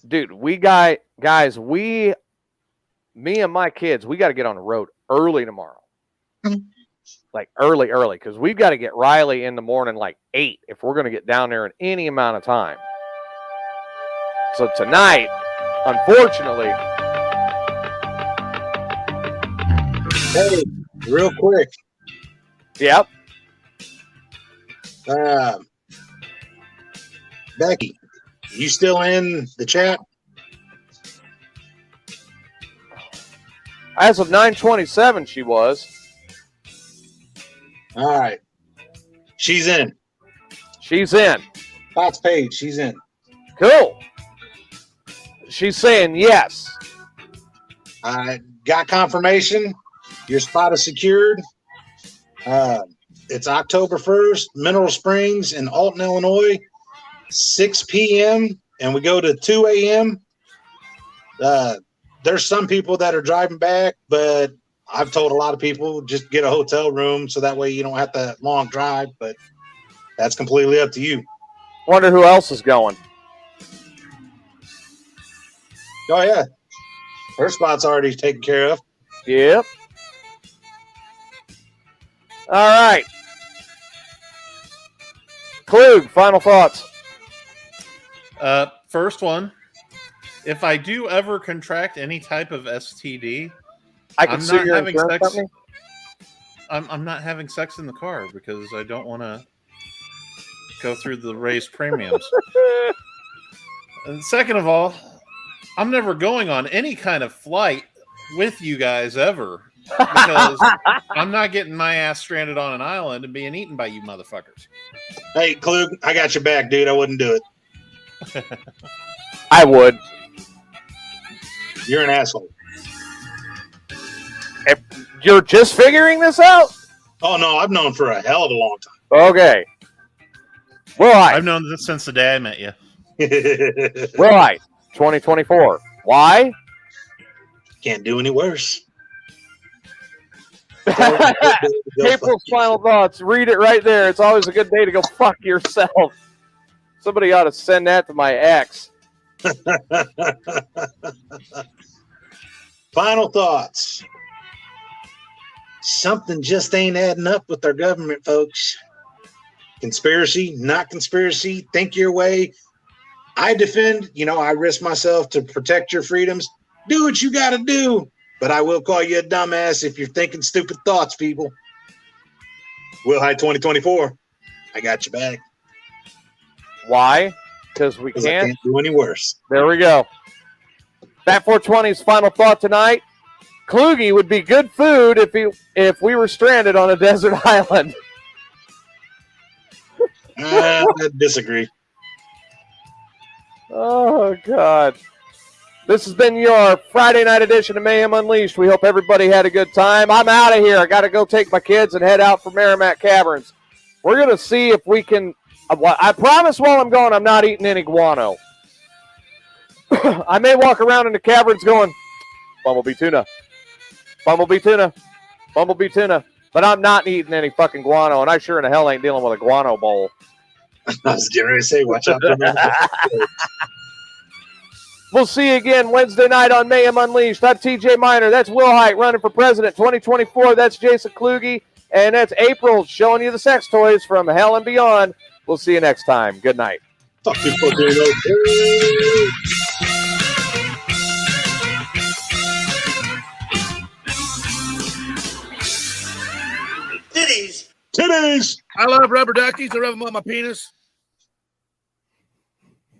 dude, me and my kids, we got to get on the road early tomorrow. like early, because we've got to get Riley in the morning like 8 if we're going to get down there in any amount of time. So tonight, unfortunately. Hey, real quick. Yep. Becky, you still in the chat? As of 9:27, she was. All right. She's in. She's in. Thoughts page, she's in. Cool. She's saying yes. I got confirmation. Your spot is secured. It's October 1st, Mineral Springs in Alton, Illinois, 6 p.m. and we go to 2 a.m. There's some people that are driving back, but I've told a lot of people just get a hotel room so that way you don't have that long drive, but that's completely up to you. Wonder who else is going. Oh, yeah. Her spot's already taken care of. Yep. All right. Klug, final thoughts. First one. If I do ever contract any type of STD, I can I'm sue not your having insurance sex. company. I'm not having sex in the car because I don't want to go through the raised premiums. And second of all, I'm never going on any kind of flight with you guys ever because I'm not getting my ass stranded on an island and being eaten by you motherfuckers. Hey, Klug, I got your back, dude. I wouldn't do it. I would. You're an asshole. If you're just figuring this out? Oh, no, I've known for a hell of a long time. Okay. Will I? I've known this since the day I met you. Will I? 2024. Why? Can't do any worse. April's final thoughts. Read it right there. It's always a good day to go fuck yourself. Somebody ought to send that to my ex. Final thoughts. Something just ain't adding up with our government, folks. Conspiracy, not conspiracy. Think your way. I defend, I risk myself to protect your freedoms. Do what you got to do. But I will call you a dumbass if you're thinking stupid thoughts, people. Will High 2024. I got your back. Why? Because we I can't. can't do any worse. There we go. That 420's final thought tonight. Kluge would be good food if we were stranded on a desert island. I disagree. Oh, God. This has been your Friday night edition of Mayhem Unleashed. We hope everybody had a good time. I'm out of here. I got to go take my kids and head out for Merrimack Caverns. We're going to see if we can. I promise while I'm going, I'm not eating any guano. I may walk around in the caverns going, bumblebee tuna, bumblebee tuna, bumblebee tuna. But I'm not eating any fucking guano, and I sure in the hell ain't dealing with a guano bowl. I was getting ready to say, watch out for me. We'll see you again Wednesday night on Mayhem Unleashed. I'm TJ Miner. That's Will Height running for president 2024. That's Jason Kluge. And that's April showing you the sex toys from hell and beyond. We'll see you next time. Good night. Fuck you, fucking Titties. Titties. I love rubber duckies. I rub them on my penis.